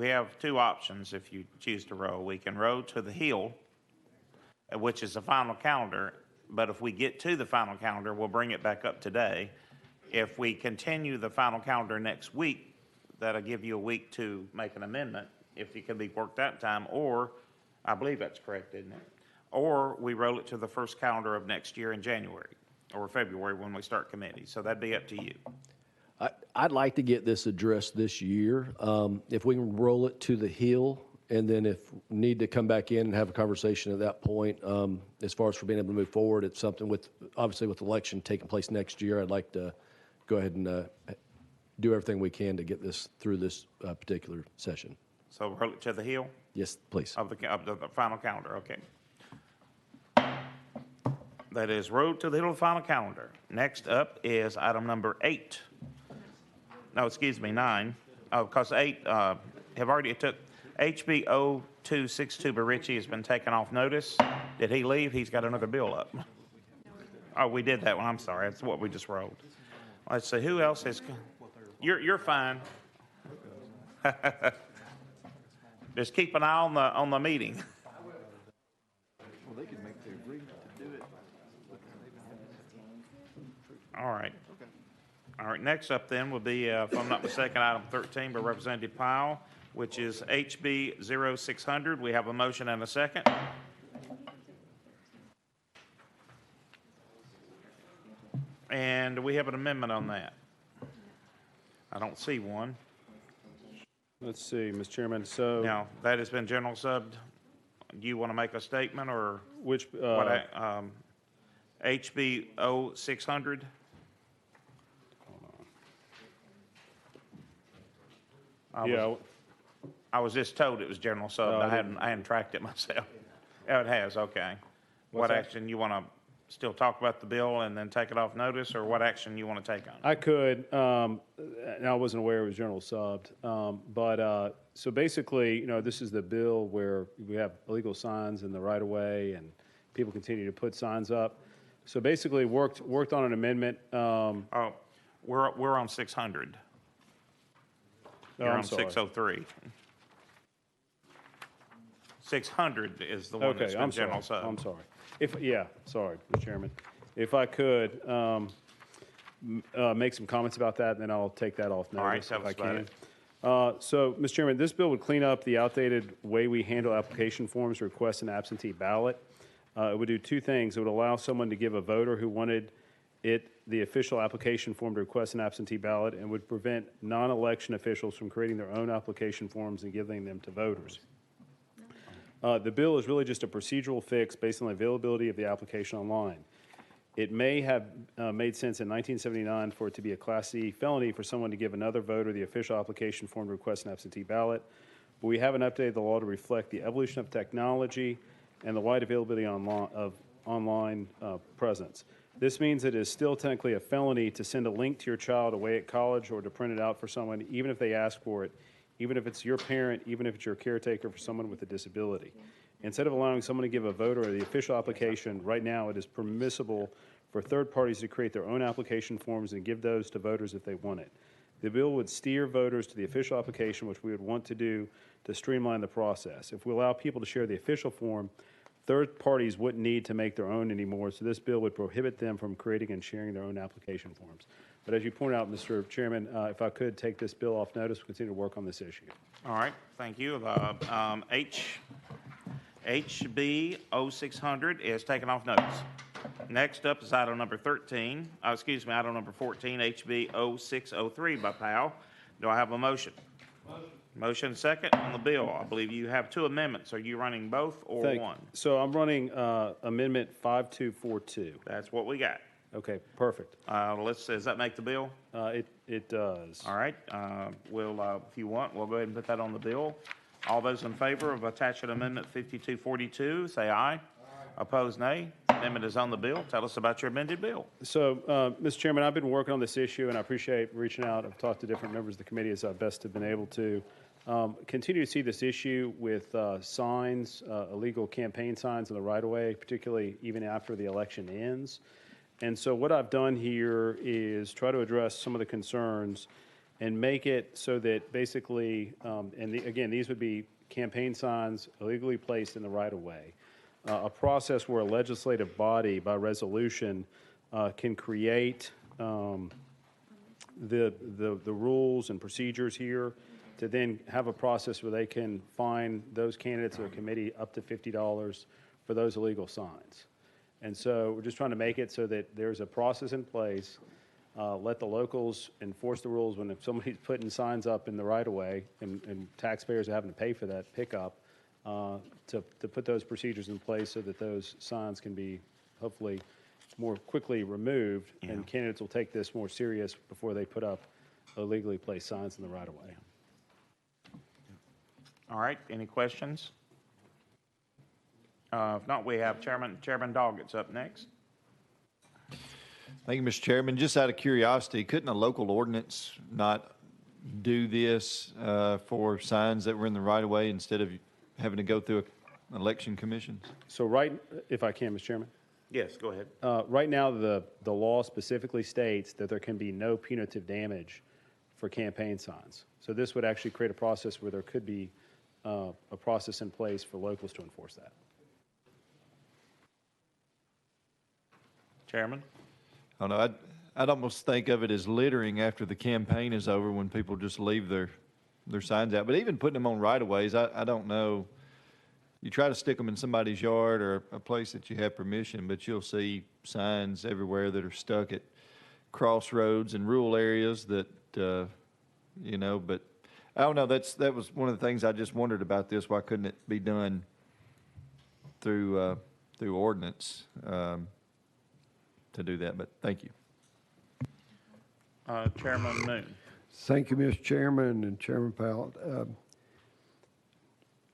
[SPEAKER 1] have 2 options if you choose to roll. We can roll to the Hill, which is the final calendar, but if we get to the final calendar, we'll bring it back up today. If we continue the final calendar next week, that'll give you a week to make an amendment, if it can be worked that time, or, I believe that's correct, isn't it? Or we roll it to the first calendar of next year in January or February when we start committee. So that'd be up to you.
[SPEAKER 16] I'd like to get this addressed this year. If we can roll it to the Hill, and then if need to come back in and have a conversation at that point, as far as for being able to move forward, it's something obviously with the election taking place next year, I'd like to go ahead and do everything we can to get this through this particular session.
[SPEAKER 1] So roll it to the Hill?
[SPEAKER 16] Yes, please.
[SPEAKER 1] Of the final calendar, okay. That is road to the Hill of the final calendar. Next up is item number 8. No, excuse me, 9. Oh, because 8 it took HB 0262 Barici has been taken off notice. Did he leave? He's got another bill up. Oh, we did that one. I'm sorry. That's what we just rolled. Let's see. Who else is? You're fine. Just keep an eye on the meeting.
[SPEAKER 3] Well, they can make the agreement to do it.
[SPEAKER 1] All right. All right, next up then will be, if I'm not mistaken, item 13 by Representative Powell, which is HB 0600. We have a motion and a second. And we have an amendment on that. I don't see one.
[SPEAKER 18] Let's see, Mr. Chairman, so.
[SPEAKER 1] Now, that has been general subbed. Do you want to make a statement or?
[SPEAKER 18] Which?
[SPEAKER 1] HB 0600. I was just told it was general sub. I hadn't tracked it myself. Oh, it has, okay. What action you want to still talk about the bill and then take it off notice, or what action you want to take on it?
[SPEAKER 18] I could, and I wasn't aware it was general subbed, so basically, this is the bill where we have illegal signs in the right of way and people continue to put signs up. So basically worked on an amendment.
[SPEAKER 1] We're on 600. You're on 603. 600 is the one that's been general sub.
[SPEAKER 18] I'm sorry. Sorry, Mr. Chairman. If I could make some comments about that, then I'll take that off notice if I can. So, Mr. Chairman, this bill would clean up the outdated way we handle application forms to request an absentee ballot. It would do 2 things. It would allow someone to give a voter who wanted the official application form to request an absentee ballot and would prevent non-election officials from creating their own application forms and giving them to voters. The bill is really just a procedural fix based on the availability of the application online. It may have made sense in 1979 for it to be a Class C felony for someone to give another voter the official application form to request an absentee ballot, but we haven't updated the law to reflect the evolution of technology and the wide availability of online presence. This means it is still technically a felony to send a link to your child away at college or to print it out for someone, even if they ask for it, even if it's your parent, even if it's your caretaker for someone with a disability. Instead of allowing someone to give a voter the official application, right now it is permissible for third parties to create their own application forms and give those to voters if they want it. The bill would steer voters to the official application, which we would want to do to streamline the process. If we allow people to share the official form, third parties wouldn't need to make their own anymore, so this bill would prohibit them from creating and sharing their own application forms. But as you pointed out, Mr. Chairman, if I could take this bill off notice, we'll continue to work on this issue.
[SPEAKER 1] All right, thank you. HB 0600 is taken off notice. Next up is item number 13, item number 14, HB 0603 by Powell. Do I have a motion? Motion second on the bill. I believe you have two amendments. Are you running both or one?
[SPEAKER 18] So I'm running Amendment 5242.
[SPEAKER 1] That's what we got.
[SPEAKER 18] Okay, perfect.
[SPEAKER 1] Does that make the bill?
[SPEAKER 18] It does.
[SPEAKER 1] All right. If you want, we'll go ahead and put that on the bill. All those in favor of attaching Amendment 5242, say aye. Aye. Opposed, nay. Amendment is on the bill. Tell us about your amended bill.
[SPEAKER 18] So, Mr. Chairman, I've been working on this issue, and I appreciate reaching out. I've talked to different members of the committee as I best have been able to. Continue to see this issue with signs, illegal campaign signs in the right-of-way, particularly even after the election ends. And so what I've done here is try to address some of the concerns and make it so that basically, again, these would be campaign signs illegally placed in the right-of-way. A process where a legislative body, by resolution, can create the rules and procedures here to then have a process where they can fine those candidates or committee up to $50 for those illegal signs. And so we're just trying to make it so that there's a process in place. Let the locals enforce the rules if somebody's putting signs up in the right-of-way and taxpayers are having to pay for that pickup, to put those procedures in place so that those signs can be hopefully more quickly removed, and candidates will take this more serious before they put up illegally placed signs in the right-of-way.
[SPEAKER 1] All right, any questions? If not, we have Chairman Doggett's up next.
[SPEAKER 3] Thank you, Mr. Chairman. Just out of curiosity, couldn't a local ordinance not do this for signs that were in the right-of-way instead of having to go through an election commission?
[SPEAKER 18] So if I can, Mr. Chairman?
[SPEAKER 1] Yes, go ahead.
[SPEAKER 18] Right now, the law specifically states that there can be no punitive damage for campaign signs. So this would actually create a process where there could be a process in place for locals to enforce that.
[SPEAKER 1] Chairman?
[SPEAKER 3] I don't know. I'd almost think of it as littering after the campaign is over when people just leave their signs out. But even putting them on right-of-ways, I don't know. You try to stick them in somebody's yard or a place that you have permission, but you'll see signs everywhere that are stuck at crossroads and rural areas that, but I don't know. That was one of the things I just wondered about this. Why couldn't it be done through ordinance to do that? But thank you.
[SPEAKER 1] Chairman Moon.
[SPEAKER 12] Thank you, Mr. Chairman and Chairman Powell.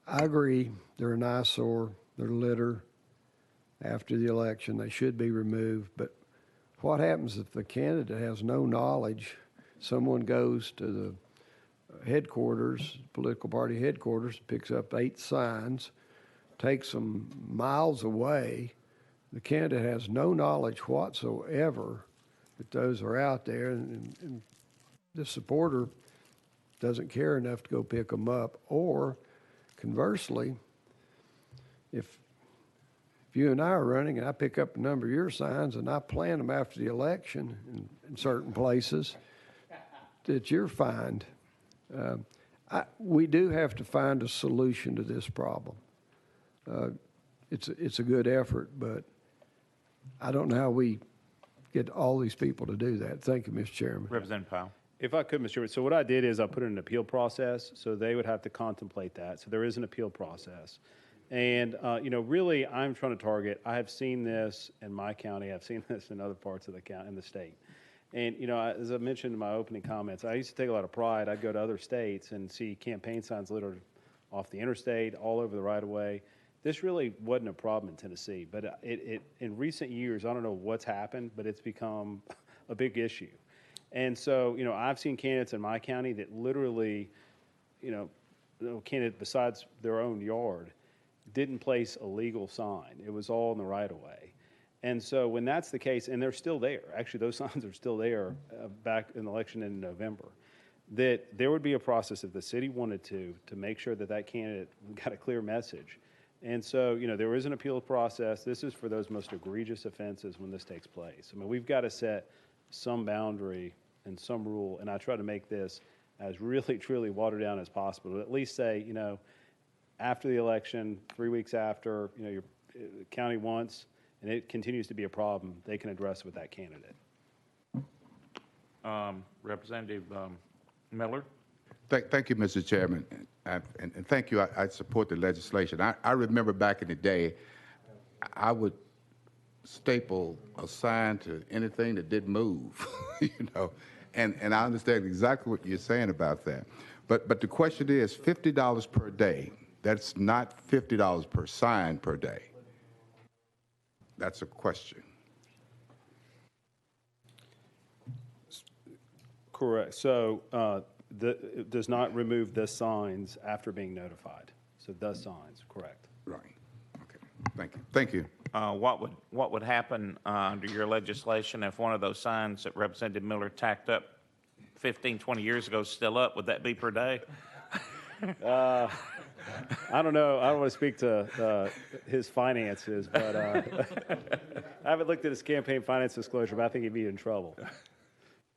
[SPEAKER 12] I agree. They're an eyesore. They're litter. After the election, they should be removed. But what happens if the candidate has no knowledge? Someone goes to the headquarters, political party headquarters, picks up 8 signs, takes them miles away. The candidate has no knowledge whatsoever that those are out there, and the supporter doesn't care enough to go pick them up. Or conversely, if you and I are running and I pick up a number of your signs and I plant them after the election in certain places, that you're fined. We do have to find a solution to this problem. It's a good effort, but I don't know how we get all these people to do that. Thank you, Mr. Chairman.
[SPEAKER 1] Representative Powell.
[SPEAKER 18] If I could, Mr. Chairman, so what I did is I put in an appeal process, so they would have to contemplate that. So there is an appeal process. And, really, I'm trying to target, I have seen this in my county, I've seen this in other parts of the county, in the state. And, as I mentioned in my opening comments, I used to take a lot of pride. I'd go to other states and see campaign signs littered off the interstate, all over the right-of-way. This really wasn't a problem in Tennessee, but in recent years, I don't know what's happened, but it's become a big issue. And so, I've seen candidates in my county that literally, candidate besides their own yard, didn't place a legal sign. It was all in the right-of-way. And so when that's the case, and they're still there, actually those signs are still there back in the election in November, that there would be a process if the city wanted to make sure that that candidate got a clear message. And so, there is an appeal process. This is for those most egregious offenses when this takes place. I mean, we've got to set some boundary and some rule, and I try to make this as really, truly watered down as possible. To at least say, after the election, 3 weeks after, your county wants, and it continues to be a problem, they can address it with that candidate.
[SPEAKER 1] Representative Miller.
[SPEAKER 15] Thank you, Mr. Chairman, and thank you. I support the legislation. I remember back in the day, I would staple a sign to anything that didn't move, and I understand exactly what you're saying about that. But the question is $50 per day. That's not $50 per sign per day. That's a question.
[SPEAKER 18] Correct. So it does not remove the signs after being notified. So the signs, correct.
[SPEAKER 15] Right. Okay. Thank you. Thank you.
[SPEAKER 1] What would happen under your legislation if one of those signs that Representative Miller tacked up 15, 20 years ago is still up? Would that be per day?
[SPEAKER 18] I don't know. I don't want to speak to his finances, but I haven't looked at his campaign finance disclosure, but I think he'd be in trouble.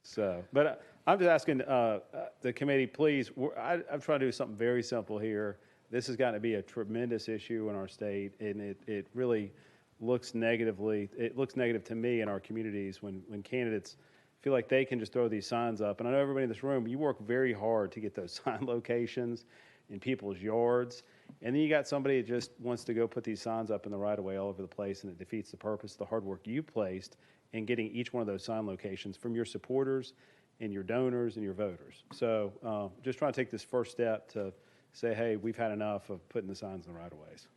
[SPEAKER 18] So, but I'm just asking the committee, please, I'm trying to do something very simple here. This has gotten to be a tremendous issue in our state, and it really looks negatively. It looks negative to me in our communities when candidates feel like they can just throw these signs up. And I know everybody in this room, you work very hard to get those sign locations in people's yards. And then you got somebody that just wants to go put these signs up in the right-of-way all over the place, and it defeats the purpose of the hard work you placed in getting each one of those sign locations from your supporters and your donors and your voters. So just trying to take this first step to say, hey, we've had enough of putting the signs in the right-of-ways.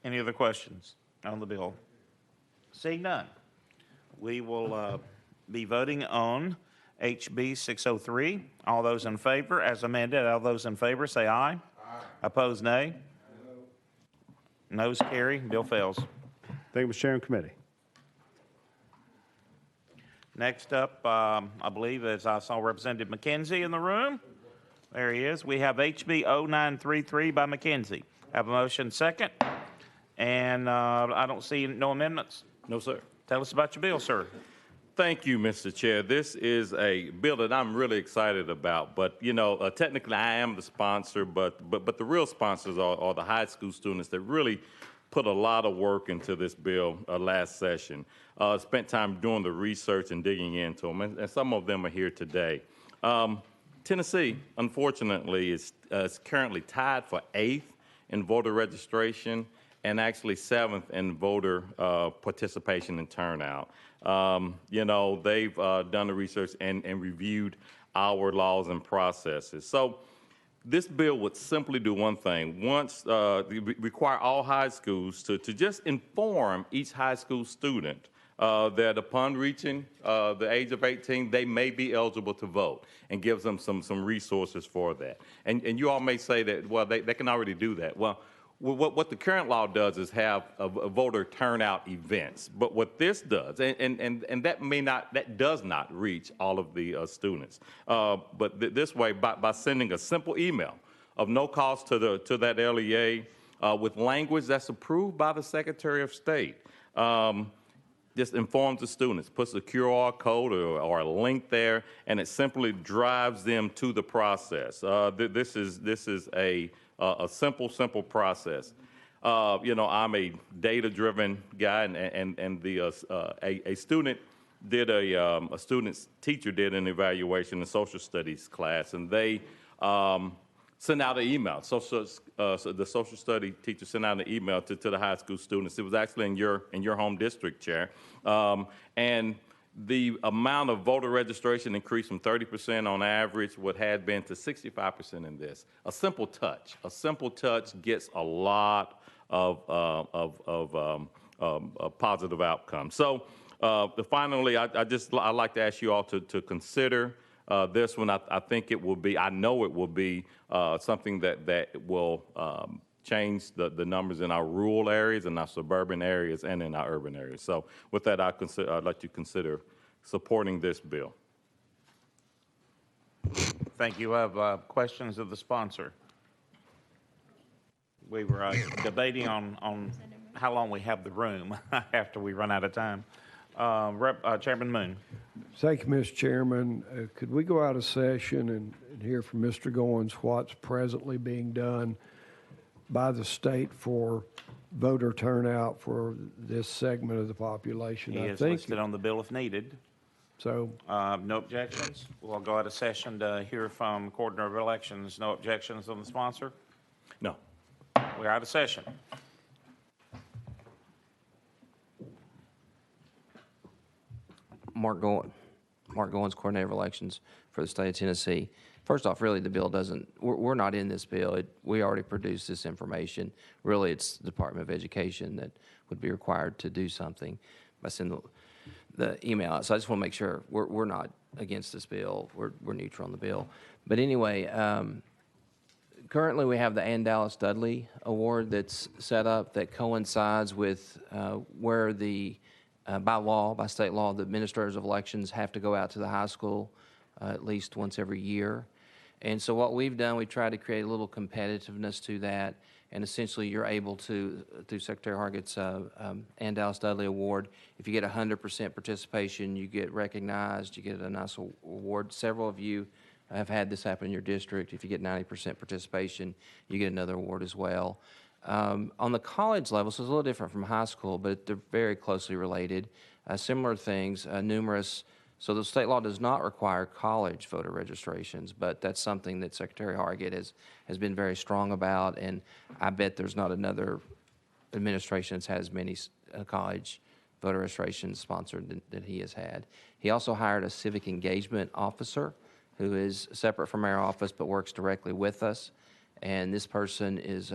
[SPEAKER 1] Any other questions on the bill? Seeing none, we will be voting on HB 603. All those in favor, as amended, all those in favor say aye. Aye. Opposed, nay. Noes carry. Bill fails.
[SPEAKER 18] Thank you, Mr. Chairman, committee.
[SPEAKER 1] Next up, I believe, as I saw Representative McKenzie in the room. There he is. We have HB 0933 by McKenzie. Have a motion second. And I don't see no amendments.
[SPEAKER 19] No, sir.
[SPEAKER 1] Tell us about your bill, sir.
[SPEAKER 19] Thank you, Mr. Chair. This is a bill that I'm really excited about. But, technically I am the sponsor, but the real sponsors are the high school students that really put a lot of work into this bill last session. Spent time doing the research and digging into them, and some of them are here today. Tennessee, unfortunately, is currently tied for 8th in voter registration and actually 7th in voter participation and turnout. They've done the research and reviewed our laws and processes. So this bill would simply do one thing. Require all high schools to just inform each high school student that upon reaching the age of 18, they may be eligible to vote, and gives them some resources for that. And you all may say that, well, they can already do that. Well, what the current law does is have a voter turnout events. But what this does, and that does not reach all of the students. But this way, by sending a simple email of no cost to that LEA with language that's approved by the Secretary of State, just informs the students, puts a QR code or a link there, and it simply drives them to the process. This is a simple process. I'm a data-driven guy, and a student did a student's teacher did an evaluation in social studies class, and they sent out an email. So the social study teacher sent out an email to the high school students. It was actually in your home district, Chair, and the amount of voter registration increased from 30% on average, what had been, to 65% in this. A simple touch gets a lot of positive outcomes. So finally, I'd like to ask you all to consider this one. I think it will be, I know it will be something that will change the numbers in our rural areas, in our suburban areas, and in our urban areas. So with that, I'd like to consider supporting this bill.
[SPEAKER 1] Thank you. I have questions of the sponsor. We were debating on how long we have the room after we run out of time. Chairman Moon.
[SPEAKER 12] Thank you, Mr. Chairman. Could we go out of session and hear from Mr. Goins what's presently being done by the state for voter turnout for this segment of the population?
[SPEAKER 1] He is listed on the bill if needed.
[SPEAKER 12] So,
[SPEAKER 1] no objections. We'll go out of session to hear from Coordinator of Elections. No objections on the sponsor?
[SPEAKER 19] No.
[SPEAKER 1] We're out of session.
[SPEAKER 11] Mark Goins, Coordinator of Elections for the state of Tennessee. First off, really, the bill doesn't, we're not in this bill. We already produced this information. Really, it's the Department of Education that would be required to do something by sending the email out. So I just want to make sure we're not against this bill. We're neutral on the bill. But anyway, currently we have the Ann Dallas Dudley Award that's set up that coincides with where the by state law, the administrators of elections have to go out to the high school at least once every year. And so what we've done, we try to create a little competitiveness to that. And essentially, you're able to, through Secretary Hargett's Ann Dallas Dudley Award, if you get 100% participation, you get recognized, you get a nice award. Several of you have had this happen in your district. If you get 90% participation, you get another award as well. On the college level, so it's a little different from high school, but they're very closely related. Similar things, numerous. So the state law does not require college voter registrations, but that's something that Secretary Hargett has been very strong about, and I bet there's not another administration that's had as many college voter registrations sponsored than he has had. He also hired a civic engagement officer who is separate from our office but works directly with us, and this person is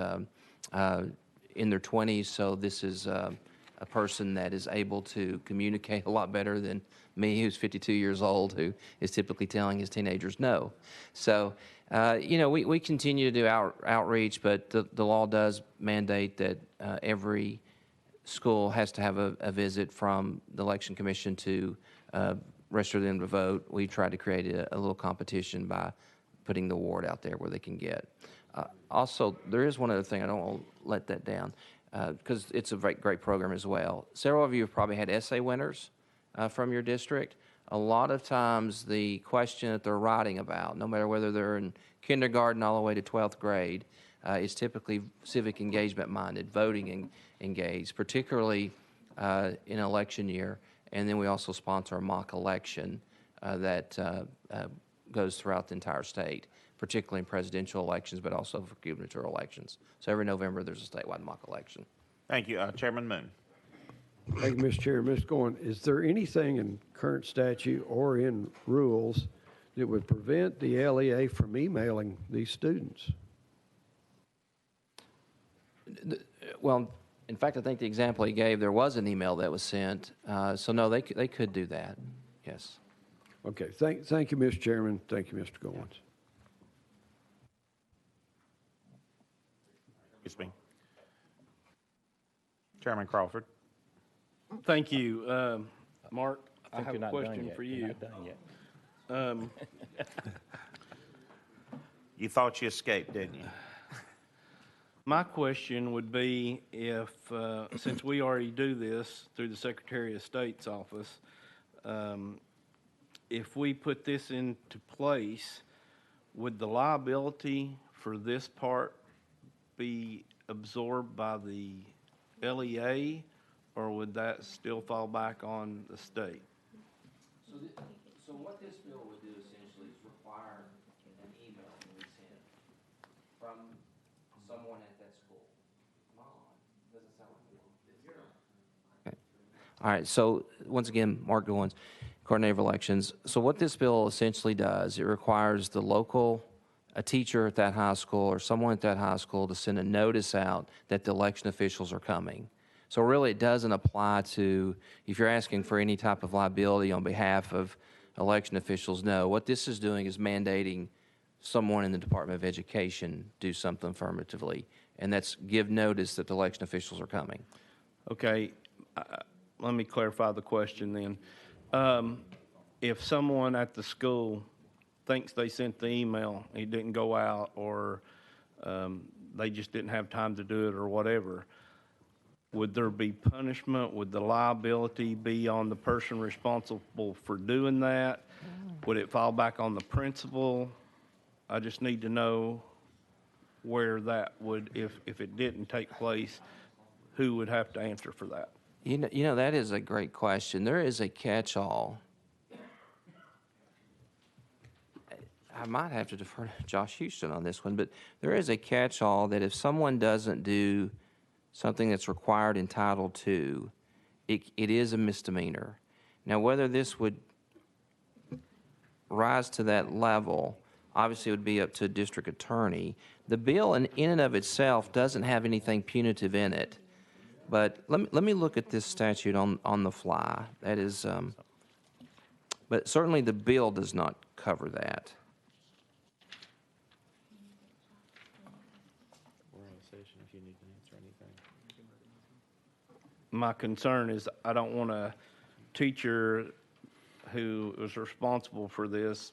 [SPEAKER 11] in their 20s, so this is a person that is able to communicate a lot better than me, who's 52 years old, who is typically telling his teenagers no. So, we continue to do outreach, but the law does mandate that every school has to have a visit from the Election Commission to register them to vote. We try to create a little competition by putting the award out there where they can get. Also, there is one other thing. I don't want to let that down because it's a great program as well. Several of you have probably had essay winners from your district. A lot of times the question that they're writing about, no matter whether they're in kindergarten all the way to 12th grade, is typically civic engagement minded, voting engaged, particularly in election year. And then we also sponsor a mock election that goes throughout the entire state, particularly in presidential elections, but also for gubernatorial elections. So every November, there's a statewide mock election.
[SPEAKER 1] Thank you. Chairman Moon.
[SPEAKER 12] thank you, Mr. Chair. Mr. Goins, is there anything in current statute or in rules that would prevent the LEA from emailing these students?
[SPEAKER 11] Well, in fact, I think the example he gave, there was an email that was sent. So no, they could do that. Yes.
[SPEAKER 12] Okay. Thank you, Mr. Chairman. Thank you, Mr. Goins.
[SPEAKER 1] Excuse me. Chairman Crawford.
[SPEAKER 6] Thank you. Mark, I have a question for you.
[SPEAKER 1] You thought you escaped, didn't you?
[SPEAKER 6] My question would be if, since we already do this through the Secretary of State's office, if we put this into place, would the liability for this part be absorbed by the LEA, or would that still fall back on the state?
[SPEAKER 11] So what this bill would do essentially is require an email to be sent from someone at that school. Come on, doesn't sound like it. Okay. All right, so once again, Mark Goins, Coordinator of Elections. So what this bill essentially does, it requires a teacher at that high school or someone at that high school to send a notice out that the election officials are coming. So really, it doesn't apply to, if you're asking for any type of liability on behalf of election officials, no. What this is doing is mandating someone in the Department of Education do something affirmatively, and that's give notice that the election officials are coming.
[SPEAKER 6] Okay, let me clarify the question then. If someone at the school thinks they sent the email, it didn't go out, or they just didn't have time to do it or whatever, would there be punishment? Would the liability be on the person responsible for doing that? Would it fall back on the principal? I just need to know where that would, if it didn't take place, who would have to answer for that?
[SPEAKER 11] You know, that is a great question. There is a catch-all. I might have to defer to Josh Houston on this one, but there is a catch-all that if someone doesn't do something that's required in Title II, it is a misdemeanor. Now, whether this would rise to that level, obviously it would be up to a district attorney. The bill in and of itself doesn't have anything punitive in it. But let me look at this statute on the fly. That is, but certainly the bill does not cover that.
[SPEAKER 1] We're in session if you need to answer anything.
[SPEAKER 6] My concern is I don't want a teacher who was responsible for this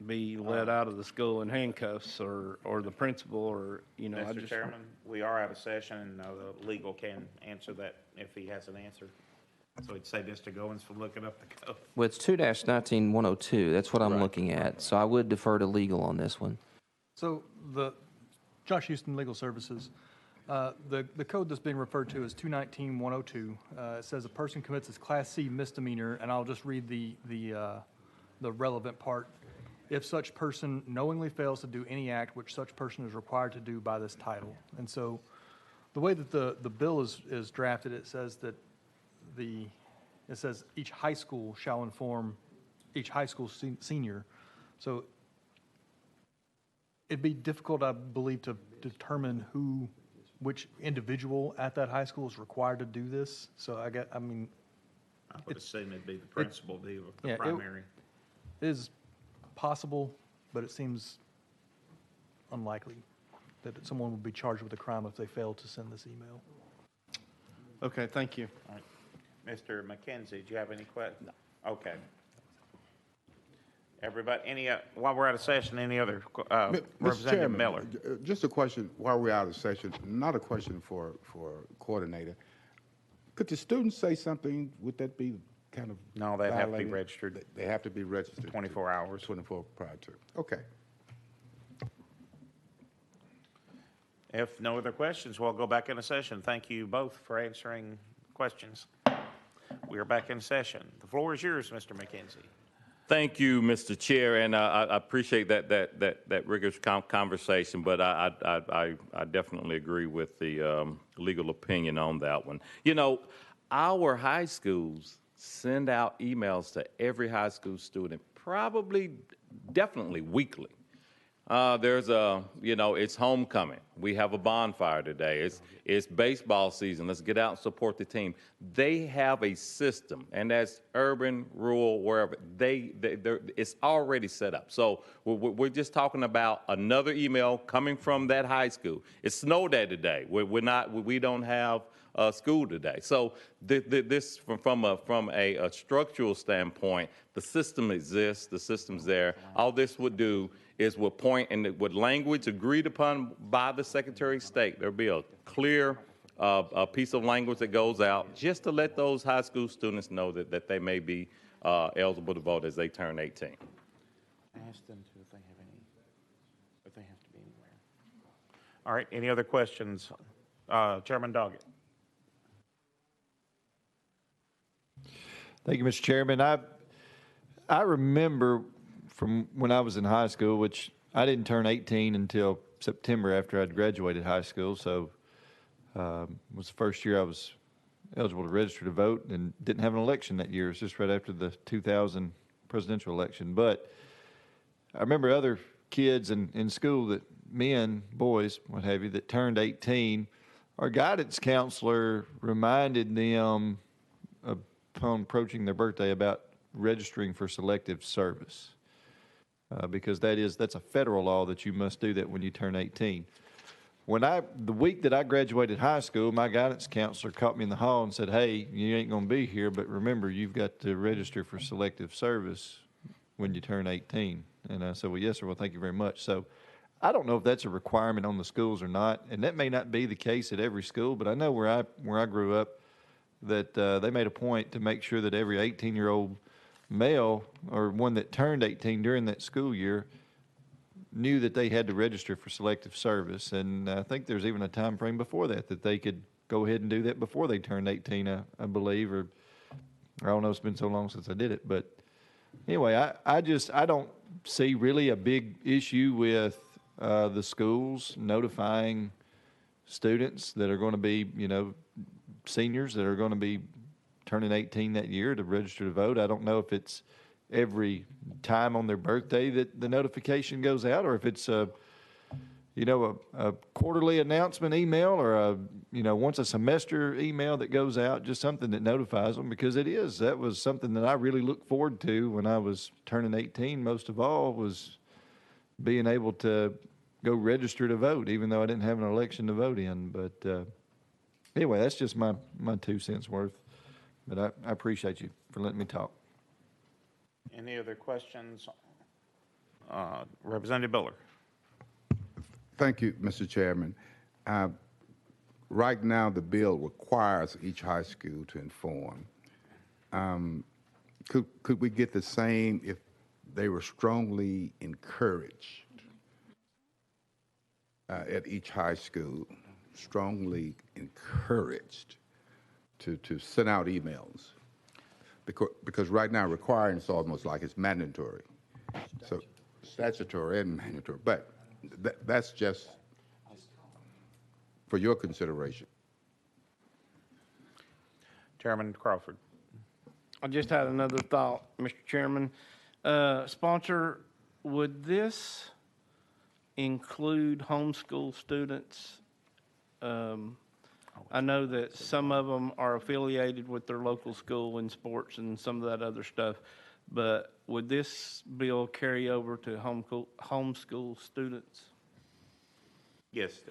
[SPEAKER 6] be let out of the school in handcuffs, or the principal, or, you know,
[SPEAKER 1] Mr. Chairman, we are out of session, and the legal can answer that if he has an answer. So I'd say Mr. Goins for looking up the code.
[SPEAKER 11] Well, it's 2-19102. That's what I'm looking at. So I would defer to legal on this one.
[SPEAKER 20] So Josh Houston, Legal Services. The code that's being referred to is 219-102. It says a person commits a Class C misdemeanor, and I'll just read the relevant part. If such person knowingly fails to do any act which such person is required to do by this title. And so the way that the bill is drafted, it says that each high school shall inform each high school senior. So it'd be difficult, I believe, to determine which individual at that high school is required to do this. So I
[SPEAKER 1] would assume it'd be the principal, the primary.
[SPEAKER 20] It is possible, but it seems unlikely that someone would be charged with a crime if they failed to send this email.
[SPEAKER 6] Okay, thank you.
[SPEAKER 1] All right. Mr. McKenzie, do you have any questions? No. Okay. Everybody, while we're out of session, any other, Representative Miller?
[SPEAKER 15] Just a question while we're out of session, not a question for coordinator. Could the students say something? Would that be kind of
[SPEAKER 1] No, they'd have to be
[SPEAKER 15] violating?
[SPEAKER 1] registered.
[SPEAKER 15] They have to be registered.
[SPEAKER 1] 24 hours.
[SPEAKER 15] 24 prior to. Okay.
[SPEAKER 1] If no other questions, we'll go back into session. Thank you both for answering questions. We are back in session. The floor is yours, Mr. McKenzie.
[SPEAKER 19] Thank you, Mr. Chair, and I appreciate that rigorous conversation, but I definitely agree with the legal opinion on that one. You know, our high schools send out emails to every high school student, definitely weekly. There's it's homecoming. We have a bonfire today. It's baseball season. Let's get out and support the team. They have a system, and that's urban, rural, wherever. It's already set up. So we're just talking about another email coming from that high school. It snowed there today. We don't have school today. So this from a structural standpoint, the system exists. The system's there. All this would do is would point, and with language agreed upon by the Secretary of State, there'll be a clear a piece of language that goes out just to let those high school students know that they may be eligible to vote as they turn 18.
[SPEAKER 1] Ask them if they have to be anywhere. All right, any other questions? Chairman Doggett.
[SPEAKER 3] Thank you, Mr. Chairman. I remember from when I was in high school, which I didn't turn 18 until September after I'd graduated high school, so it was the first year I was eligible to register to vote and didn't have an election that year. It was just right after the 2000 presidential election. But I remember other kids in school, that men, boys, what have you, that turned 18. Our guidance counselor reminded them upon approaching their birthday about registering for selective service, because that's a federal law that you must do that when you turn 18. The week that I graduated high school, my guidance counselor caught me in the hall and said, "Hey, you ain't going to be here, but remember, you've got to register for selective service when you turn 18. And I said, "Well, yes, sir. Well, thank you very much." So I don't know if that's a requirement on the schools or not, and that may not be the case at every school, but I know where I grew up that they made a point to make sure that every 18-year-old male or one that turned 18 during that school year knew that they had to register for selective service. And I think there's even a time frame before that they could go ahead and do that before they turned 18, I believe, or I don't know, it's been so long since I did it. But anyway, I don't see really a big issue with the schools notifying students that are going to be, seniors that are going to be turning 18 that year to register to vote. I don't know if it's every time on their birthday that the notification goes out, or if it's a quarterly announcement email, or a once a semester email that goes out, just something that notifies them, because that was something that I really looked forward to when I was turning 18. Most of all was being able to go register to vote, even though I didn't have an election to vote in. But anyway, that's just my 2 cents worth. But I appreciate you for letting me talk.
[SPEAKER 1] Any other questions? Representative Biller.
[SPEAKER 15] Thank you, Mr. Chairman. Right now, the bill requires each high school to inform. Could we get the same if they were strongly encouraged at each high school, strongly encouraged to send out emails? Because right now, requiring is almost like it's mandatory. So statutory and mandatory, but that's just for your consideration.
[SPEAKER 1] Chairman Crawford.
[SPEAKER 6] I just had another thought, Mr. Chairman. Sponsor, would this include homeschool students? I know that some of them are affiliated with their local school in sports and some of that other stuff, but would this bill carry over to homeschool students?
[SPEAKER 1] Yes.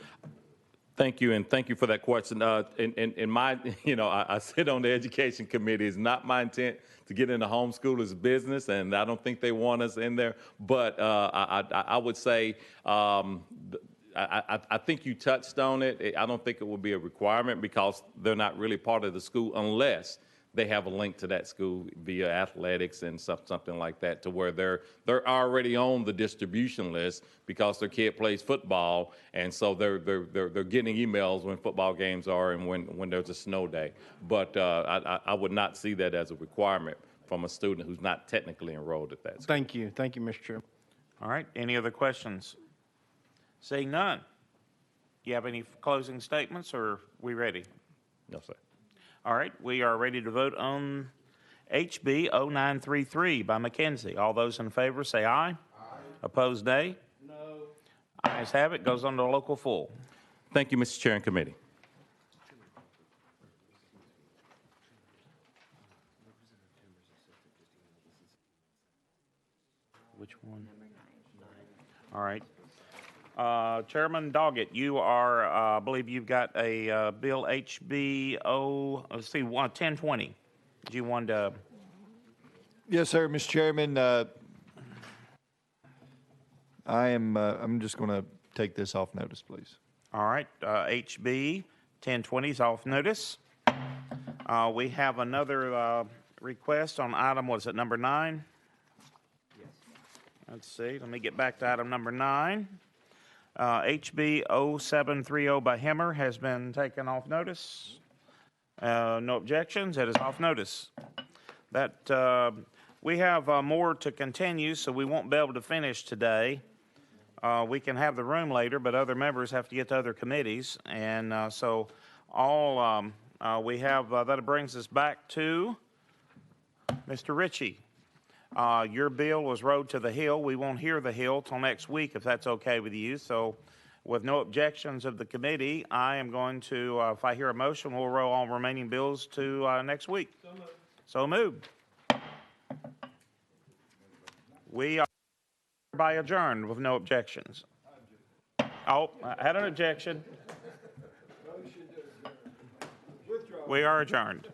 [SPEAKER 19] Thank you, and thank you for that question. In my, I sit on the education committee. It's not my intent to get into homeschoolers' business, and I don't think they want us in there. But I would say, I think you touched on it. I don't think it would be a requirement, because they're not really part of the school unless they have a link to that school via athletics and something like that, to where they're already on the distribution list because their kid plays football, and so they're getting emails when football games are and when there's a snow day. But I would not see that as a requirement from a student who's not technically enrolled at that school.
[SPEAKER 6] Thank you, Mr. Chairman.
[SPEAKER 1] All right. Any other questions? Seeing none. Do you have any closing statements, or are we ready?
[SPEAKER 19] No, sir.
[SPEAKER 1] All right, we are ready to vote on HB 0933 by McKenzie. All those in favor say aye. Aye. Opposed, nay. No. Ayes have it. Goes on to local full.
[SPEAKER 19] Thank you, Mr. Chair and committee.
[SPEAKER 1] Which one? All right. Chairman Doggett, you are, I believe you've got a bill HB 1020. Do you want to?
[SPEAKER 3] Yes, sir, Mr. Chairman. I'm just going to take this off notice, please.
[SPEAKER 1] All right. HB 1020 is off notice. We have another request on item, what is it, number 9? Yes. Let's see. Let me get back to item number 9. HB 0730 by Hemmer has been taken off notice. No objections. It is off notice. That We have more to continue, so we won't be able to finish today. We can have the room later, but other members have to get to other committees. And so all we have, that brings us back to Mr. Ritchie. Your bill was Road to the Hill. We won't hear the Hill till next week, if that's okay with you. So with no objections of the committee, I am going to, if I hear a motion, we'll roll all remaining bills to next week. So moved. We are hereby adjourned with no objections. Oh, I had an objection. We are adjourned.